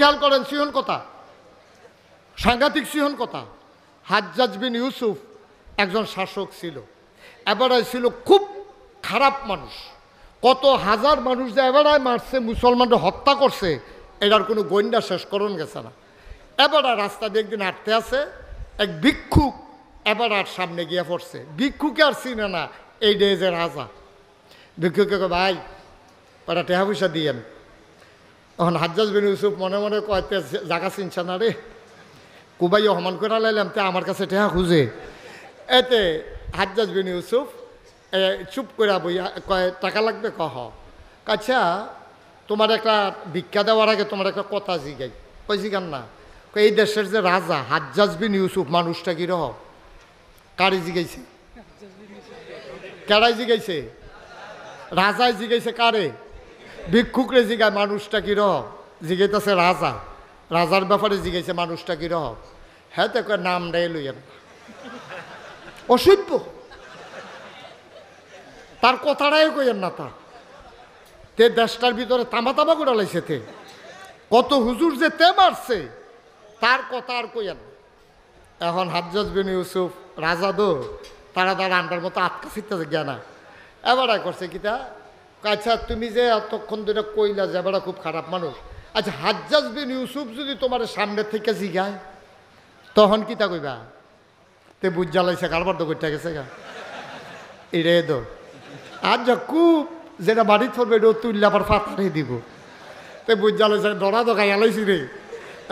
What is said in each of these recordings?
খেয়াল করেন সিহন কথা, সাংঘাতিক সিহন কথা। হাজ্জাজ বিন ইউসুফ একজন শাসক ছিল, এবারে ছিল খুব খারাপ মানুষ। কত হাজার মানুষ যে এবারে মারছে, মুসলমানরা হত্যা করছে, এটার কোনো গোয়েন্দা শেষ করণ গেছে না। এবারে রাস্তা দিয়ে একদিন হাঁটতে আছে, এক ভিক্ষুক এবার আর সামনে গিয়ে পড়ছে। ভিক্ষুকে আর চিনে না, এই ডে যে রাজা। ভিক্ষুকে ভাই ওরা টেহা পয়সা দিয়েন। তখন হাজ্জাজ বিন ইউসুফ মনে মনে কয়তে জায়গা চিনছে না রে, কুবাই হমান করে লাইলাম তে আমার কাছে টেহা খুঁজে। এতে হাজ্জাজ বিন ইউসুফ চুপ করে বইয়া কয় টাকা লাগবে, কহ আচ্ছা তোমার একটা ভিক্ষা দেওয়ার আগে তোমার একটা কথা জিগাই। কই জিগান না, এই দেশের যে রাজা হাজ্জাজ বিন ইউসুফ মানুষটা কি রহ? কারে জিগাইছে? কেড়াই জিগাইছে? রাজায় জিগাইছে কারে? ভিক্ষুকরে জিগায় মানুষটা কি রহ? জিগাইতেছে রাজা, রাজার ব্যাপারে জিগাইছে মানুষটা কি রহ? হ্যাঁ তো নাম দেয় লইয়েন, অসভ্য, তার কথাটাই কইেন না। তে দেশটার ভিতরে তামা তামা করে লাইছে, তে কত হুজুর যে তে মারছে, তার কথা আর কইেন। এখন হাজ্জাজ বিন ইউসুফ রাজা দো তারা আন্ডার মতো আটকা ফিরতেছে জ্ঞানা। এবারে করছে কিতা, আচ্ছা তুমি যে এতক্ষণ ধরে কইলা যে এবারে খুব খারাপ মানুষ, আচ্ছা হাজ্জাজ বিন ইউসুফ যদি তোমার সামনে থেকে জিগায় তখন কিতা কইবা? তে বুঝ জ্বালাইছে কারবার তো করতে গেছে গা এরে দো। আর যা খুব যেটা বাড়িতে পড়বে এটা তুললে আবার ফাতারে দিব। তে বুঝ জ্বালাইছে ডরা তো গাই আলাইছি রে,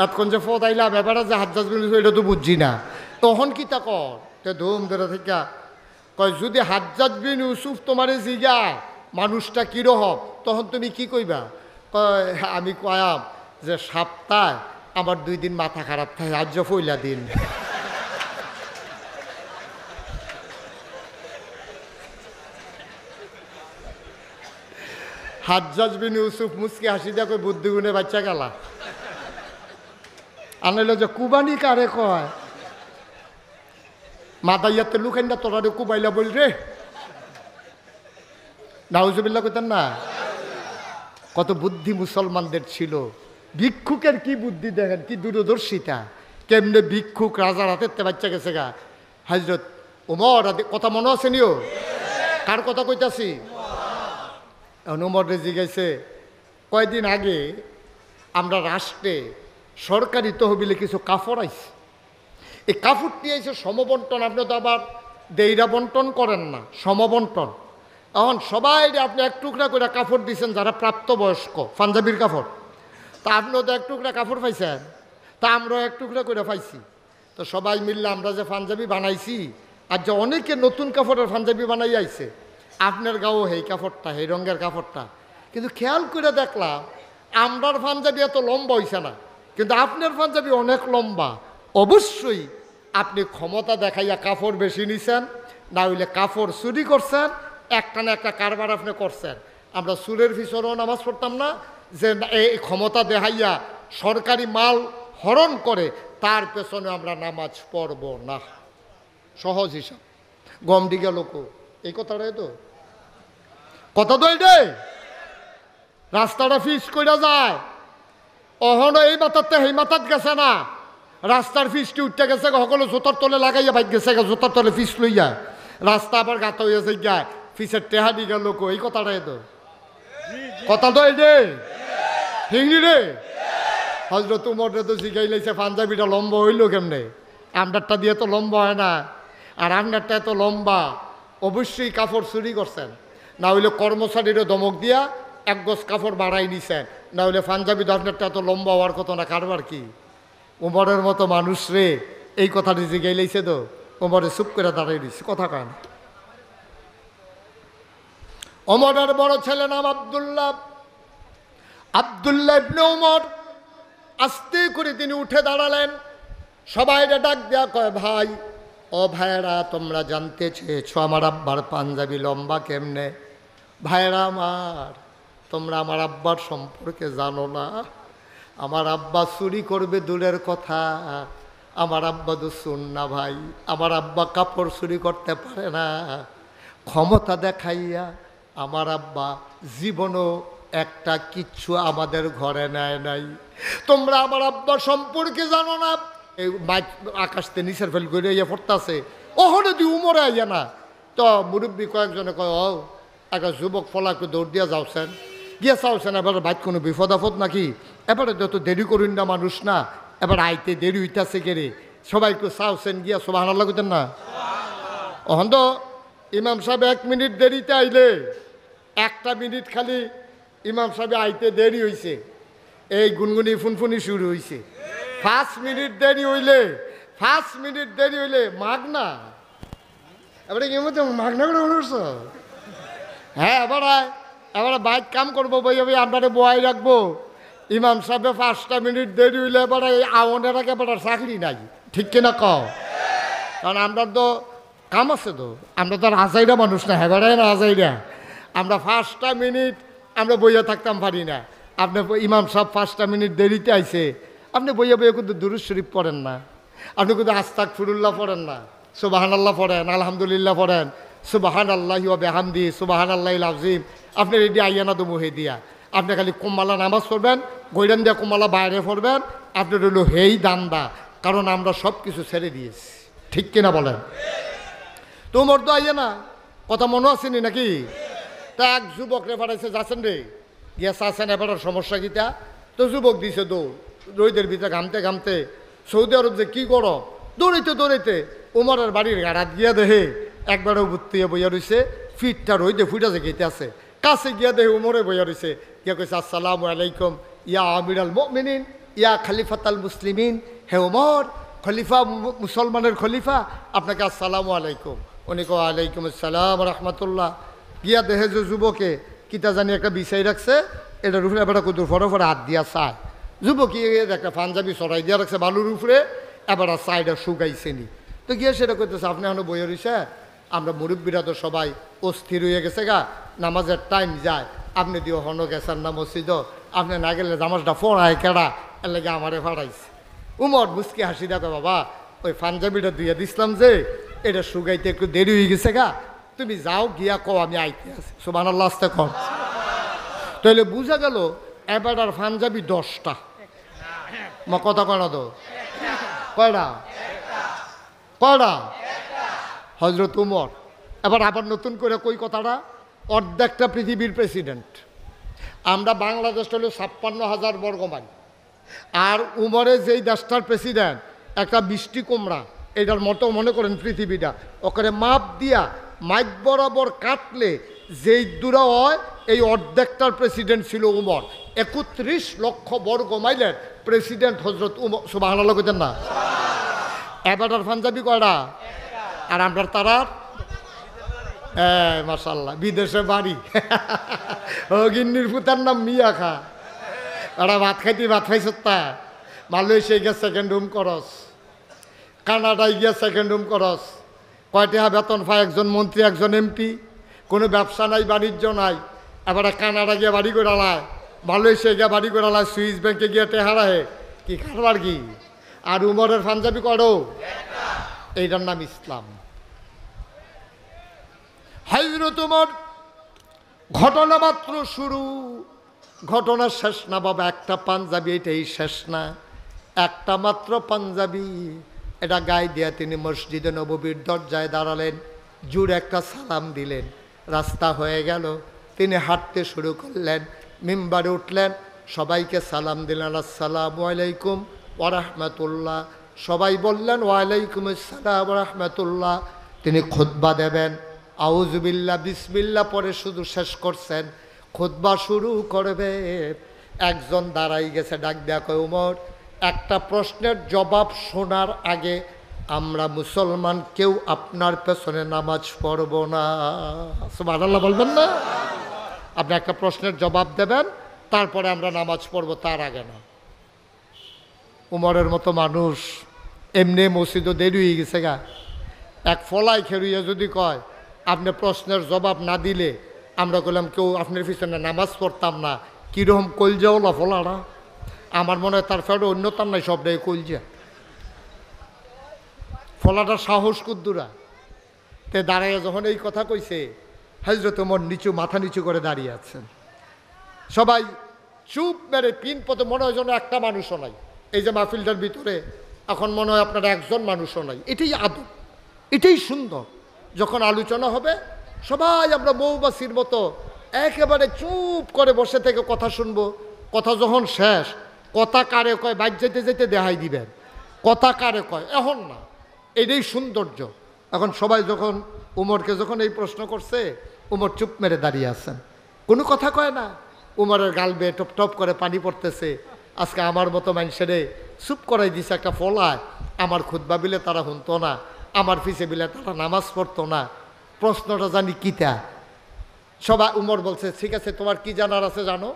এতক্ষণ যে ফত আইলা ব্যাপারটা যে হাজ্জাজ বিন ইউসুফ এটা তো বুঝছি না, তখন কিতা কর? তে ধুম ধরে থেকে কয় যদি হাজ্জাজ বিন ইউসুফ তোমারে জিগায় মানুষটা কিরকম, তখন তুমি কি কইবা? কয় আমি কয়াম যে সপ্তাহে আমার 2 দিন মাথা খারাপ থাকে, আজ পয়লা দিন। হাজ্জাজ বিন ইউসুফ মুসকি হাসি দেখো বুদ্ধি গুণে বাচ্চা গেলা। আনলো যে কুবানি কারে কয়, মাদাইয়াতে লুকাই না তোরা রে কুবাইলা বল রে, নাউজুবিল্লাহ কইতেন না। কত বুদ্ধি মুসলমানদের ছিল। ভিক্ষুকের কি বুদ্ধি দেখেন, কি দূরদর্শিতা, কেমনে ভিক্ষুক রাজার হাতে বাচ্চা গেছে গা। হযরত ওমর কথা মনে আছে নিও, কার কথা কইতাছি? ওমর রেজি গেছে কয়দিন আগে আমরা রাষ্ট্রে সরকারি তহবিলে কিছু কাপড় আইছে, এই কাপড়টি আইছে সমবন্টন। আপনি তো আবার দেইরা বন্টন করেন না, সমবন্টন। এখন সবাই আপনি এক টুকরা করে কাপড় দিয়েছেন যারা প্রাপ্তবয়স্ক, পাঞ্জাবির কাপড়। তা আপনিও তো এক টুকরা কাপড় পাইছেন, তা আমরাও এক টুকরা করে পাইছি। তো সবাই মিললে আমরা যে পাঞ্জাবি বানাইছি, আর যে অনেকে নতুন কাপড়ের পাঞ্জাবি বানাই আইছে, আপনার গাও এই কাপড়টা, এই রঙের কাপড়টা। কিন্তু খেয়াল করে দেখলাম আমরার পাঞ্জাবি এত লম্বা হইছে না, কিন্তু আপনার পাঞ্জাবি অনেক লম্বা। অবশ্যই আপনি ক্ষমতা দেখাইয়া কাপড় বেশি নিছেন, না হইলে কাপড় চুরি করছেন, একটা না একটা কারবার আপনি করছেন। আমরা চুরের পিছনেও নামাজ পড়তাম না, যে এই ক্ষমতা দেখাইয়া সরকারি মাল হরণ করে তার পেছনে আমরা নামাজ পড়ব না। সহজ হিসাব। গম দিকে লোক এই কথাটাই তো কথা তো এইটাই। রাস্তাটা ফিস করে যায়, অহন এই মাথাতে সেই মাথাত গেছে না, রাস্তার ফিসটি উঠতে গেছে, সকলে জোতার তলে লাগাইয়া বাইক গেছে, জোতার তলে ফিস লইয়া রাস্তা আবার গাতা হইয়াছে গায়, ফিসের টেহা দিকে লোক এই কথাটাই তো কথা তো এইটাই। ঠিক রে? হযরত উমর তো জিগাই লাইছে পাঞ্জাবিটা লম্বা হইল কেমনে? আমদারটা দিয়ে তো লম্বা হয় না, আর আমদারটা এত লম্বা। অবশ্যই কাপড় চুরি করছেন, না হইলে কর্মচারীরও ধমক দিয়া 1 গজ কাপড় বাড়াই নিছেন, না হইলে পাঞ্জাবি আপনারটা এত লম্বা হওয়ার কথা না। কারবার কি? উমরের মতো মানুষ রে এই কথাটি জিগাই লাইছে তো উমরে চুপ করে দাঁড়াই দিছে, কথা কয় না। ওমরের বড় ছেলে নাম আব্দুল্লাহ, আব্দুল্লাহ ইবনে উমর। আস্তে করে তিনি উঠে দাঁড়ালেন, সবাই ডাক দেয়া কয় ভাই, ও ভাইয়েরা তোমরা জানতে চেয়েছো আমার আব্বার পাঞ্জাবি লম্বা কেমনে? ভাইয়েরা আমার, তোমরা আমার আব্বার সম্পর্কে জানো না। আমার আব্বা চুরি করবে দূরের কথা, আমার আব্বা তো শুন না ভাই, আমার আব্বা কাপড় চুরি করতে পারে না। ক্ষমতা দেখাইয়া আমার আব্বা জীবনও একটা কিচ্ছু আমাদের ঘরে নেয় নাই। তোমরা আমার আব্বা সম্পর্কে জানো না। এই মাইক আকাশতে নিচের ফেল করে ইয়ে পড়তেছে, ওহনে তুই উমরে আইয়া না। তো মুরব্বী কয়েকজনে কয়, ও একটা যুবক ফলাকে দৌড় দিয়া যাওছেন, গিয়া চাওছেন এবার বাইক কোনো বিপদ আপদ নাকি, এবারে যত দেরি করুন না মানুষ না, এবার আইতে দেরি হইতাছে কেরে, সবাই একটু চাওছেন গিয়া সুবহানাল্লাহ কইতেন না। ওহন তো ইমাম সাহেব 1 মিনিট দেরিতে আইলে 1টা মিনিট খালি ইমাম সাহেব আইতে দেরি হইছে, এই গুনগুনি ফুনফুনি শুরু হইছে। 5 মিনিট দেরি হইলে 5 মিনিট দেরি হইলে মাগনা, এবারে কি মতো মাগনা করে বলছ। হ্যাঁ এবারে বাইক কাম করবো বই আপনারে বয়াই রাখবো। ইমাম সাহেব 5টা মিনিট দেরি হইলে এবারে এই আওয়ানের আগে এবার চাকরি নাই, ঠিক কিনা কও? কারণ আমরা তো কাম আছে, তো আমরা তো আর আজাইরা মানুষ না, হ্যাঁ না আজাইরা। আমরা 5টা মিনিট আমরা বইয়া থাকতাম পারি না। আপনি ইমাম সাহেব 5টা মিনিট দেরিতে আইছে, আপনি বইয়া বইয়া কিন্তু দুরূদ শরীফ পড়েন না, আপনি কিন্তু আস্তাগফিরুল্লাহ পড়েন না, সুবহানাল্লাহ পড়েন, আলহামদুলিল্লাহ পড়েন, সুবহানাল্লাহি ওয়া বিহামদি সুবহানাল্লাহিল আযীম। আপনি রেডি আইয়া না তো মুহে দিয়া, আপনি খালি কুমালা নামাজ পড়বেন, গৈরান দিয়া কুমালা বাইরে পড়বেন, আপনার হলো হেই দান্দা। কারণ আমরা সব কিছু ছেড়ে দিয়েছি, ঠিক কিনা বলেন? তোমার তো আইয়া না, কথা মনে আসেনি নাকি? তা এক যুবক রে পাঠাইছে, যাচ্ছেন রে গিয়া চাচ্ছেন এবার সমস্যা গীতা। তো যুবক দিছে দৌড়, রোদের ভিতরে ঘামতে ঘামতে, সৌদি আরব যে কী করো, দৌড়াইতে দৌড়াইতে উমরের বাড়ির গাড়াত গিয়া দেহে একবারও বুত্তিয়ে বইয়া রইছে, ফিটটা রইতে ফুটা যে গেতে আছে, কাছে গিয়া দেহে উমরে বইয়া রইছে, গিয়া কইছে আসসালামু আলাইকুম ইয়া আমিরাল মুমিনিন ইয়া খলিফাতাল মুসলিমিন। হে উমর, খলিফা, মুসলমানের খলিফা, আপনাকে আসসালামু আলাইকুম। উনি কো আলাইকুম আসসালাম রহমতুল্লাহ। গিয়া দেহে যে যুবকে কিতা জানি একটা বিষয় রাখছে, এটার উপরে এবার কুদুর ফটো ফটো হাত দিয়া চায়। যুবক একটা পাঞ্জাবি সরাই দিয়া রাখছে বালুর উপরে, এবার চায়টা শুকাইছে নি। তো গিয়ে সেটা করতেছে, আপনি এখনো বইয়ে রইছে, আমরা মুরব্বীরা তো সবাই অস্থির হয়ে গেছে গা, নামাজের টাইম যায়, আপনি দিও হনো গেছেন না মসজিদ, আপনি না গেলে নামাজটা পড়ায় কেডা, এর লাগে আমারে ফাড়াইছে। উমর মুসকি হাসি দেখো, বাবা ওই পাঞ্জাবিটা দুইয়া দিছিলাম যে এটা শুকাইতে একটু দেরি হয়ে গেছে গা, তুমি যাও গিয়া কও আমি আইতে আছি। সুবহানাল্লাহ আস্তে কর। তাহলে বুঝা গেল এবার আর পাঞ্জাবি 10টা, মা কথা কয় না তো, কয়টা কয়টা? হজরত উমর এবার আবার নতুন করে কই কথাটা, অর্ধেকটা পৃথিবীর প্রেসিডেন্ট। আমরা বাংলাদেশ হলো 56,000 বর্গ মাইল, আর উমরে যেই দেশটার প্রেসিডেন্ট একটা মিষ্টি কুমড়া, এটার মতো মনে করেন পৃথিবীটা, ওখানে মাপ দিয়া মাইক বরাবর কাটলে যেই দূরা হয়, এই অর্ধেকটার প্রেসিডেন্ট ছিল উমর। 31 লক্ষ বর্গ মাইলের প্রেসিডেন্ট হজরত উমর। সুবহানাল্লাহ কইতেন না? এবারটার পাঞ্জাবি কয়টা? আর আমরা তারার মাশাআল্লাহ বিদেশে বাড়ি। ও গিন্নির পুতার নাম মিয়া খা, ওরা ভাত খাইতে ভাত খাইছ, তা মালয়েশিয়া গিয়া সেকেন্ড রুম করস, কানাডায় গিয়া সেকেন্ড রুম করস, কয়টা বেতন পায় একজন মন্ত্রী একজন এমপি, কোনো ব্যবসা নাই বাণিজ্য নাই, এবারে কানাডা গিয়া বাড়ি করে লায়, মালয়েশিয়া গিয়া বাড়ি করে লায়, সুইস ব্যাংকে গিয়া টেহারাহে, কি কারবার কি? আর উমরের পাঞ্জাবি করো, এইটার নাম ইসলাম। হযরত উমর ঘটনা মাত্র শুরু, ঘটনা শেষ না বাবা। একটা পাঞ্জাবি, এটাই শেষ না, একটা মাত্র পাঞ্জাবি, এটা গায়ে দিয়া তিনি মসজিদে নববীর দরজায় দাঁড়ালেন, জুড়ে একটা সালাম দিলেন, রাস্তা হয়ে গেল, তিনি হাঁটতে শুরু করলেন, মিম্বারে উঠলেন, সবাইকে সালাম দিলেন, আসসালামু আলাইকুম ওয়া রাহমাতুল্লাহ। সবাই বললেন ওয়ালাইকুম আসসালাম ওয়া রাহমাতুল্লাহ। তিনি খুতবা দেবেন, আউযুবিল্লাহ বিসমিল্লাহ পরে শুধু শেষ করছেন, খুতবা শুরু করবে। একজন দাঁড়াই গেছে, ডাক দেয়া কয়, উমর একটা প্রশ্নের জবাব শোনার আগে আমরা মুসলমান কেউ আপনার পেছনে নামাজ পড়ব না। সুবহানাল্লাহ বলবেন না? আপনি একটা প্রশ্নের জবাব দেবেন, তারপরে আমরা নামাজ পড়ব, তার আগে না। উমরের মতো মানুষ এমনি মসজিদও দেরি হয়ে গেছে গা, এক ফলাই খেরুইয়া যদি কয় আপনি প্রশ্নের জবাব না দিলে আমরা বললাম কেউ আপনার পিছনে নামাজ পড়তাম না, কীরকম কলজাওলা ফলাটা। আমার মনে হয় তার ফেরো অন্যতার নাই, সবটাই কলজা। ফলাটা সাহস কুদ্দুরা তে দাঁড়াইয়া যখন এই কথা কইছে, হযরত ওমর মাথা নিচু করে দাঁড়িয়ে আছেন। সবাই চুপ মেরে পিন পথে, মনে হয় যেন একটা মানুষও নাই এই যে মাহফিলটার ভিতরে। এখন মনে হয় আপনারা একজন মানুষও নাই। এটাই আদব, এটাই সুন্দর। যখন আলোচনা হবে সবাই আমরা মৌমাছির মতো একেবারে চুপ করে বসে থেকে কথা শুনবো। কথা যখন শেষ, কথা কারে কয় বাইর যেতে যেতে দেখাই দিবেন কথা কারে কয়, এখন না। এটাই সৌন্দর্য। এখন সবাই যখন উমরকে যখন এই প্রশ্ন করছে, উমর চুপ মেরে দাঁড়িয়ে আছেন, কোনো কথা কয় না। উমরের গাল বেয়ে টপ টপ করে পানি পড়তেছে। আজকে আমার মতো মানুষেরে চুপ করাই দিছে একটা ফলায়। আমার খুতবা বিলে তারা শুনতো না, আমার পিছে বিলে তারা নামাজ পড়তো না। প্রশ্নটা জানি কিতা। সবাই উমর বলছে ঠিক আছে তোমার কি জানার আছে জানো।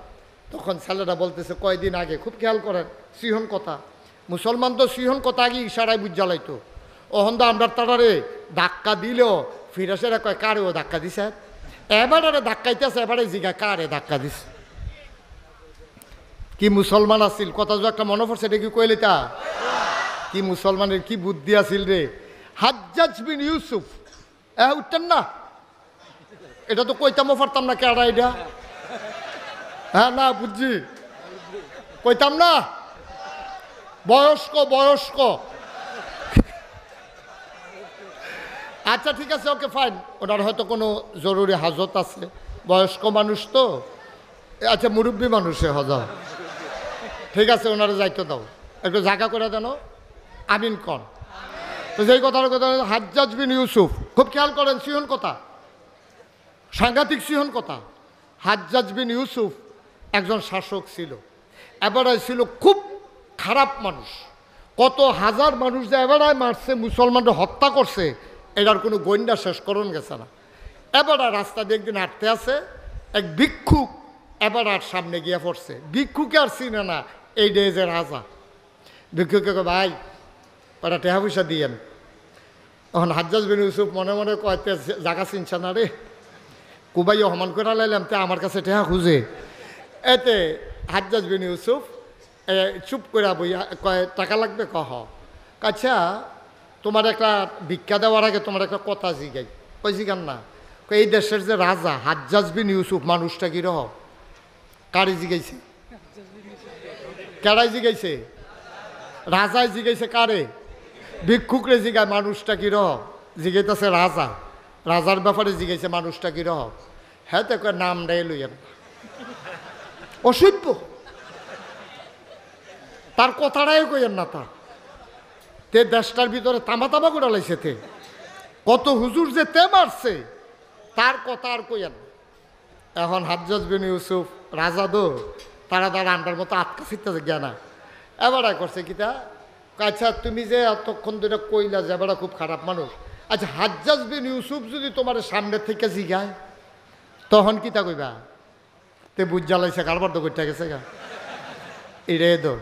তখন ছেলেরা বলতেছে কয়দিন আগে, খুব খেয়াল করেন সিহন কথা, মুসলমান তো সিহন কথা আগে ইশারায় বুঝ জ্বালাইতো। ওহন তো আমরা তারারে ধাক্কা দিলেও ফিরাসেরা কয় কারে ও ধাক্কা দিছে, এবারে ধাক্কাইতেছে, এবারে জিগা কারে ধাক্কা দিছে। কি মুসলমান আসিল, কথা যে একটা মনে পড়ছে, এটা কি কইলে তা কি মুসলমানের কি বুদ্ধি আসিল রে। হাজ্জাজ বিন ইউসুফ উঠতেন না, এটা তো কইতামও পারতাম না কেডা এটা। হ্যাঁ না বুঝছি, কইতাম না, বয়স্ক বয়স্ক। আচ্ছা ঠিক আছে, ওকে ফাইন, ওনার হয়তো কোনো জরুরি হাজত আছে, বয়স্ক মানুষ তো। আচ্ছা মুরব্বী মানুষে হজা, ঠিক আছে ওনারা যাইতে দাও, একটু জায়গা করে দেন, আমিন কন। তো যেই কথার কথা, হাজ্জাজ বিন ইউসুফ, খুব খেয়াল করেন সিহন কথা, সাংঘাতিক সিহন কথা। হাজ্জাজ বিন ইউসুফ একজন শাসক ছিল, এবারে ছিল খুব খারাপ মানুষ। কত হাজার মানুষ যে এবারায় মারছে, মুসলমানরা হত্যা করছে, এটার কোনো গন্ডা শেষ করণ গেছে না। এবারে রাস্তা দিয়ে একদিন হাঁটতে আছে, এক ভিক্ষুক এবার আর সামনে গিয়ে পড়ছে। ভিক্ষুকে আর চিনে না, এই ডে যে রাজা। ভিক্ষুকে ভাই ওরা টেহা পয়সা দিয়েন। তখন হাজ্জাজ বিন ইউসুফ মনে মনে কয়তে জায়গা চিনছে না রে, কুবাই হমান করে লাইলাম তে আমার কাছে টেহা খুঁজে। এতে হাজ্জাজ বিন ইউসুফ চুপ করে বইয়া কয় টাকা লাগবে, কহ আচ্ছা তোমার একটা ভিক্ষা দেওয়ার আগে তোমার একটা কথা জিগাই। কই জিগান না, এই দেশের যে রাজা হাজ্জাজ বিন ইউসুফ মানুষটা কিরকম। কারে জিগাইছে, কেডাই জিগাইছে, রাজায় জিগাইছে কারে, ভিক্ষুকরে জিগায় মানুষটা কিরকম। জিগাইতেছে রাজা, রাজার ব্যাপারে জিগাইছে মানুষটা কিরকম। হ্যাঁ তো নাম দেয় লইয়েন, অসভ্য, তার কথাটাই কইেন না। তার তে দেশটার ভিতরে তামা তামা করে লাইছে, তে কত হুজুর যে তে মারছে, তার কথা আর কইেন। এখন হাজ্জাজ বিন ইউসুফ রাজা দো, তারা তার আন্ডার মতো আটকা ফিরতেছে জ্ঞানা। এবার করছে কিতা, আচ্ছা তুমি যে এতক্ষণ ধরে কইলা যে এবার খুব খারাপ মানুষ, আচ্ছা হাজ্জাজ বিন ইউসুফ যদি তোমার সামনে থেকে জিগায় তখন কিতা কইবা। তে বুঝ জ্বালাইছে, কারবার তো করতে গেছে গা এরে দো।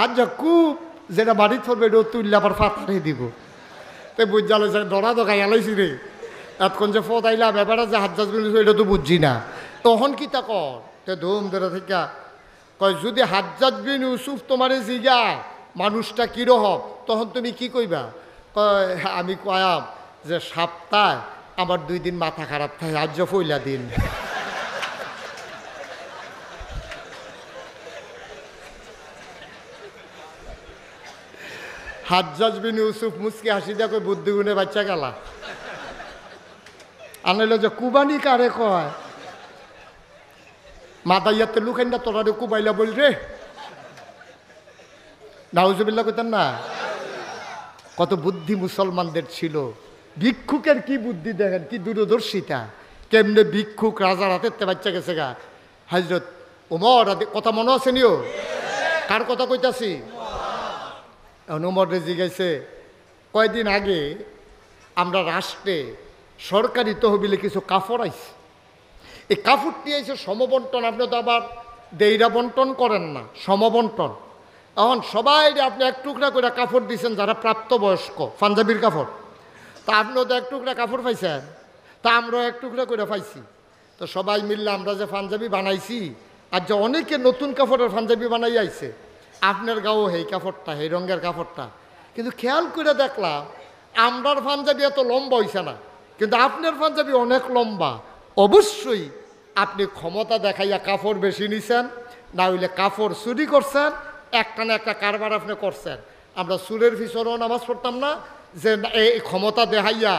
আর যা খুব যেটা বাড়ি থরবে এটা তুললে আবার ফাতারে দিব। তে বুঝ জ্বালাইছে, ধরা তো গাই আলাইছি রে, এতক্ষণ যে ফত আইলাম, এবারে যে হাজ্জাজ বিন ইউসুফ এটা তো বুঝছি না, তখন কিতা কর। তে ধুম ধরে থেকে কয় যদি হাজ্জাজ বিন ইউসুফ তোমারে জিগায় মানুষটা কিরকম, তখন তুমি কি কইবা। কয় আমি কয়াম যে সপ্তাহে আমার 2 দিন মাথা খারাপ থাকে, আজ পয়লা দিন। হাজ্জাজ বিন ইউসুফ মুসকি হাসি দিয়া কই বুদ্ধি গুণে বাচ্চা গেলা। আনাইল যে কুবানি কারে কয়, মাদাইয়াতে লুকাইন না তোরা কুবাইলা বল রে, নাউজুবিল্লাহ কইতেন না। কত বুদ্ধি মুসলমানদের ছিল। ভিক্ষুকের কি বুদ্ধি দেখেন, কি দূরদর্শিতা, কেমনে ভিক্ষুক রাজার হাতে বাচ্চা গেছে গা। হযরত ওমর কথা মনে আছে নিও, কার কথা কইতাছি, ওমর রেজি গেছে। কয়দিন আগে আমরা রাষ্ট্রে সরকারি তহবিলে কিছু কাপড় আইছে, এই কাপড়টি আইছে সমবন্টন। আপনি তো আবার দেইরা বন্টন করেন না, সমবন্টন। এখন সবাই আপনি এক টুকরা করে কাপড় দিয়েছেন যারা প্রাপ্তবয়স্ক, পাঞ্জাবির কাপড়। তা আপনিও তো এক টুকরা কাপড় পাইছেন, তা আমরাও এক টুকরা করে পাইছি। তো সবাই মিললে আমরা যে পাঞ্জাবি বানাইছি, আর যে অনেকে নতুন কাপড়ের পাঞ্জাবি বানাই আইছে, আপনার গাও এই কাপড়টা, এই রঙের কাপড়টা। কিন্তু খেয়াল করে দেখলাম আমরার পাঞ্জাবি এত লম্বা হইছে না, কিন্তু আপনার পাঞ্জাবি অনেক লম্বা। অবশ্যই আপনি ক্ষমতা দেখাইয়া কাপড় বেশি নিছেন, না হইলে কাপড় চুরি করছেন, একটা না একটা কারবার আপনি করছেন। আমরা চুরের পিছনেও নামাজ পড়তাম না, যে এই ক্ষমতা দেখাইয়া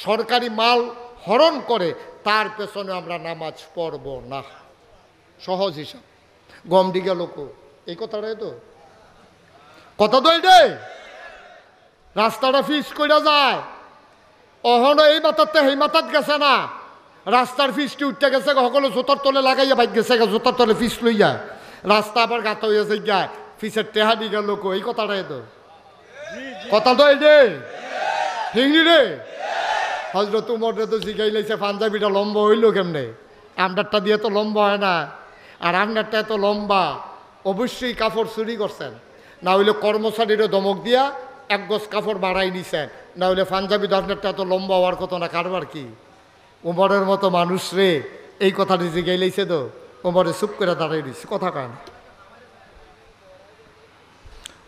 সরকারি মাল হরণ করে তার পেছনে আমরা নামাজ পড়ব না। সহজ হিসাব। গম দিকে লোক এই কথাটাই তো কথা তো এইটাই। রাস্তাটা ফিস কইরা যায়, অহনো এই মাথাতে সেই মাথাত গেছে না, রাস্তার ফিসটি উঠতে গেছে, সকলে জোতার তলে লাগাইয়া বাইক গেছে, জোতার তলে ফিস লইয়া রাস্তা আবার গাত হইয়াছে গায়, ফিসের টেহা দিকে লোক এই কথাটাই তো কথা তো এইটাই। হিংড়ি রে হজরত উমরে তো শিখাই লাইছে পাঞ্জাবিটা লম্বা হইল কেমনে, আমডারটা দিয়ে তো লম্বা হয় না, আর আমডারটা এত লম্বা, অবশ্যই কাপড় চুরি করছেন, না হইলে কর্মচারীরও ধমক দিয়া এক গজ কাপড় বাড়াই নিছেন, না হইলে পাঞ্জাবি আপনারটা এত লম্বা হওয়ার কথা না। কারবার কি উমরের মতো মানুষ রে এই কথাটি শিখাই লাইছে তো উমরে চুপ করে দাঁড়াই দিচ্ছে, কথা কান।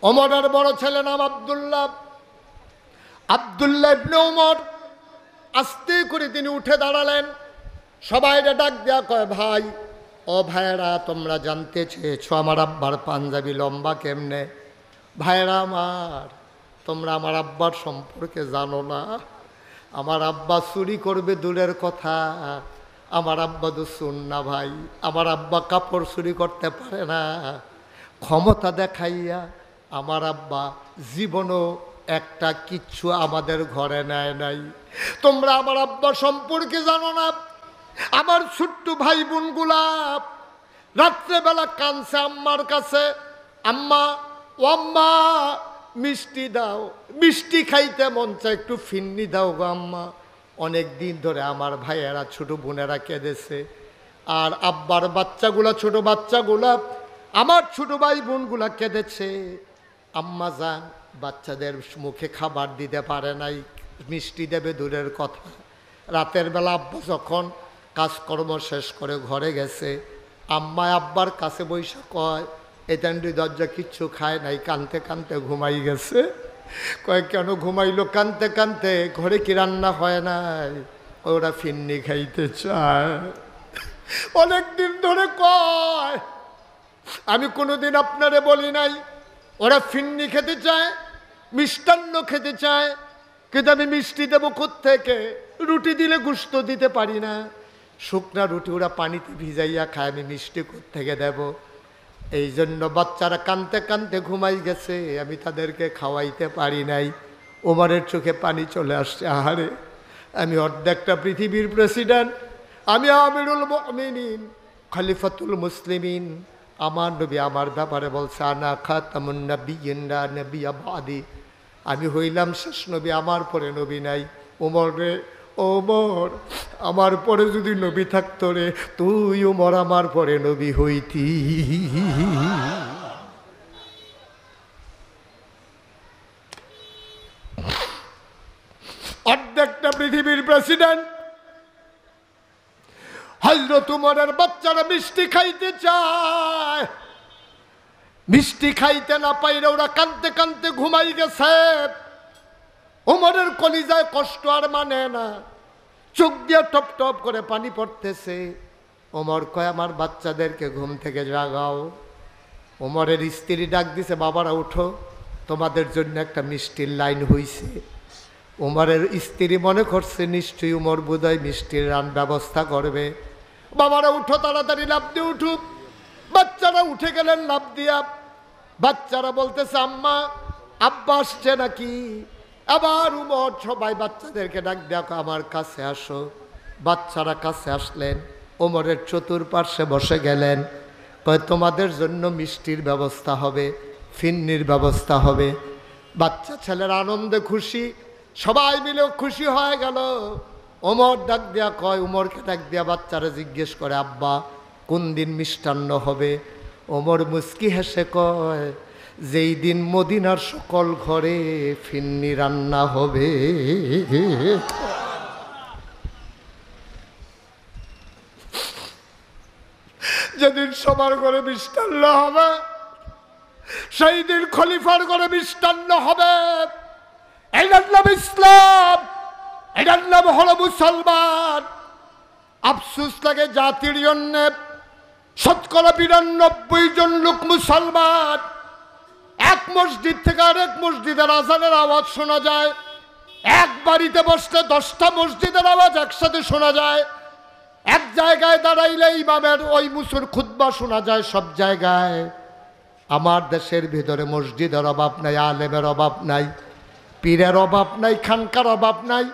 ওমরের বড় ছেলে নাম আব্দুল্লাহ, আব্দুল্লাহ ইবনে ওমর। আস্তে করে তিনি উঠে দাঁড়ালেন, সবাই ডাক দেয়া কয় ভাই, ও ভাইয়েরা তোমরা জানতে চেয়েছ আমার আব্বার পাঞ্জাবি লম্বা কেমনে। ভাইয়েরা আমার, তোমরা আমার আব্বার সম্পর্কে জানো না। আমার আব্বা চুরি করবে দূরের কথা, আমার আব্বা তো শুন না ভাই, আমার আব্বা কাপড় চুরি করতে পারে না। ক্ষমতা দেখাইয়া আমার আব্বা জীবনও একটা কিচ্ছু আমাদের ঘরে নেয় নাই। তোমরা আমার আব্বা সম্পর্কে জানো না। আমার ছোট্ট ভাই বোনগুলা রাত্রেবেলা কানছে আম্মার কাছে, আম্মা ও আম্মা মিষ্টি দাও, মিষ্টি খাইতে মন চায়, একটু ফিন্নি দাও গো আম্মা। অনেক দিন ধরে আমার ভাইয়েরা ছোট বোনেরা কেঁদেছে, আর আব্বার বাচ্চাগুলা ছোট বাচ্চাগুলা আমার ছোট ভাই বোনগুলা কেঁদেছে। আম্মা যান বাচ্চাদের মুখে খাবার দিতে পারে নাই, মিষ্টি দেবে দূরের কথা। রাতের বেলা আব্বা যখন কাজকর্ম শেষ করে ঘরে গেছে, আম্মা আব্বার কাছে বৈশা কয় এতেন্ডি দরজা কিচ্ছু খায় নাই, কানতে কানতে ঘুমাই গেছে। কয় কেন ঘুমাইলো? কানতে কানতে ঘরে কি রান্না হয় নাই, ওরা ফিন্নি খাইতে চায়। অনেক দিন ধরে কয়, আমি কোনোদিন আপনারে বলি নাই ওরা ফিন্নি খেতে চায়, মিষ্টান্ন খেতে চায়, কিন্তু আমি মিষ্টি দেবো কোত্থেকে? রুটি দিলে গুস্ত দিতে পারি না, শুকনা রুটি ওরা পানিতে ভিজাইয়া খায়, আমি মিষ্টি কোত্থেকে দেব? এই জন্য বাচ্চারা কানতে কানতে ঘুমাই গেছে, আমি তাদেরকে খাওয়াইতে পারি নাই। ওমরের চোখে পানি চলে আসছে, আহারে আমি অর্ধেকটা পৃথিবীর প্রেসিডেন্ট, আমি আমিরুল মুমিনিন, খলিফাতুল মুসলিমিন, আমার নবী আমার ব্যাপারে বলছে আনা খাতামুন নাবিয়্যিন লা নাবিয়্যা বাদি, আমি হইলাম শেষ নবী, আমার পরে নবী নাই। ওমর রে ওমর, আমার পরে যদি নবী থাকতো রে, তুই ওমর আমার পরে নবী হইতি। অর্ধেকটা পৃথিবীর প্রেসিডেন্ট, হযরত উমরের বাচ্চারা মিষ্টি খাইতে চায়, মিষ্টি খাইতে না পাইলে ওরা কাঁদতে কাঁদতে ঘুমাই গেছে। উমরের কলিজায় কষ্ট আর মানে না, চোখ দিয়ে টপ টপ করে পানি পড়তেছে। ওমর কয় আমার বাচ্চাদেরকে ঘুম থেকে জাগাও। ওমরের স্ত্রী ডাক দিছে, বাবারা উঠো, তোমাদের জন্য একটা মিষ্টির লাইন হইছে। উমরের স্ত্রী মনে করছে নিশ্চয়ই উমর বোধহয় মিষ্টির রান ব্যবস্থা করবে। বাবারা উঠো, তাড়াতাড়ি লাফ দিয়ে উঠুক। বাচ্চারা উঠে গেলেন লাফ দিয়া। বাচ্চারা বলতেছে আম্মা আব্বা আসছে নাকি? আবার উমর সবাই বাচ্চাদেরকে ডাক দেখো আমার কাছে আসো। বাচ্চারা কাছে আসলেন, ওমরের চতুর্পার্শ্বে বসে গেলেন। কয় তোমাদের জন্য মিষ্টির ব্যবস্থা হবে, ফিন্নির ব্যবস্থা হবে। বাচ্চা ছেলের আনন্দে খুশি, সবাই মিলে খুশি হয়ে গেল। ওমর ডাক দেয়া কয়, উমরকে ডাক দেয়া বাচ্চারা জিজ্ঞেস করে আব্বা কোন দিন মিষ্টান্ন হবে? ওমর মুস্কি হেসে কয় যেই দিন মদিনার সকল ঘরে ফিন্নি রান্না হবে। যেদিন সবার ঘরে মিষ্টান্ন হবে, সেই দিন খলিফার ঘরে মিষ্টান্ন হবে। এটার নাম ইসলাম, এটার নাম হলো মুসলমান। আফসোস লাগে জাতির জন্য। ৯২ জন লোক মুসলমান, এক মসজিদ থেকে আরেক মসজিদের আজানের আওয়াজ শোনা যায়। এক বাড়িতে বসলে 10টা মসজিদের আওয়াজ একসাথে শোনা যায়। এক জায়গায় দাঁড়াইলে ইমামের ওই মুসুর খুতবা শোনা যায় সব জায়গায়। আমার দেশের ভিতরে মসজিদের অভাব নাই, আলেমের অভাব নাই, পীরের অভাব নাই, খানকার অভাব নাই,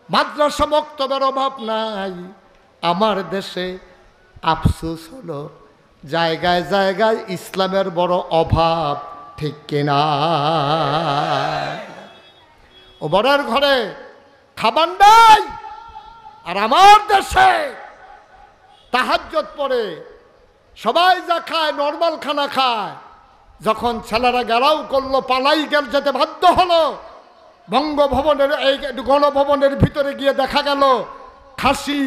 মাদ্রাসা মক্তবের অভাব নাই। আমার দেশে আফসোস হলো জায়গায় জায়গায় ইসলামের বড় অভাব, ঠিক কিনা? ও বড়ের ঘরে খাবার নাই, আর আমার দেশে তাহাজ্জুদ পড়ে সবাই যা খায় নর্মাল খানা খায়। যখন ছেলেরা গেরাও করলো, পালাই যেতে বাধ্য হলো, বঙ্গভবনের এই গণভবনের ভিতরে গিয়ে দেখা গেল খাসি,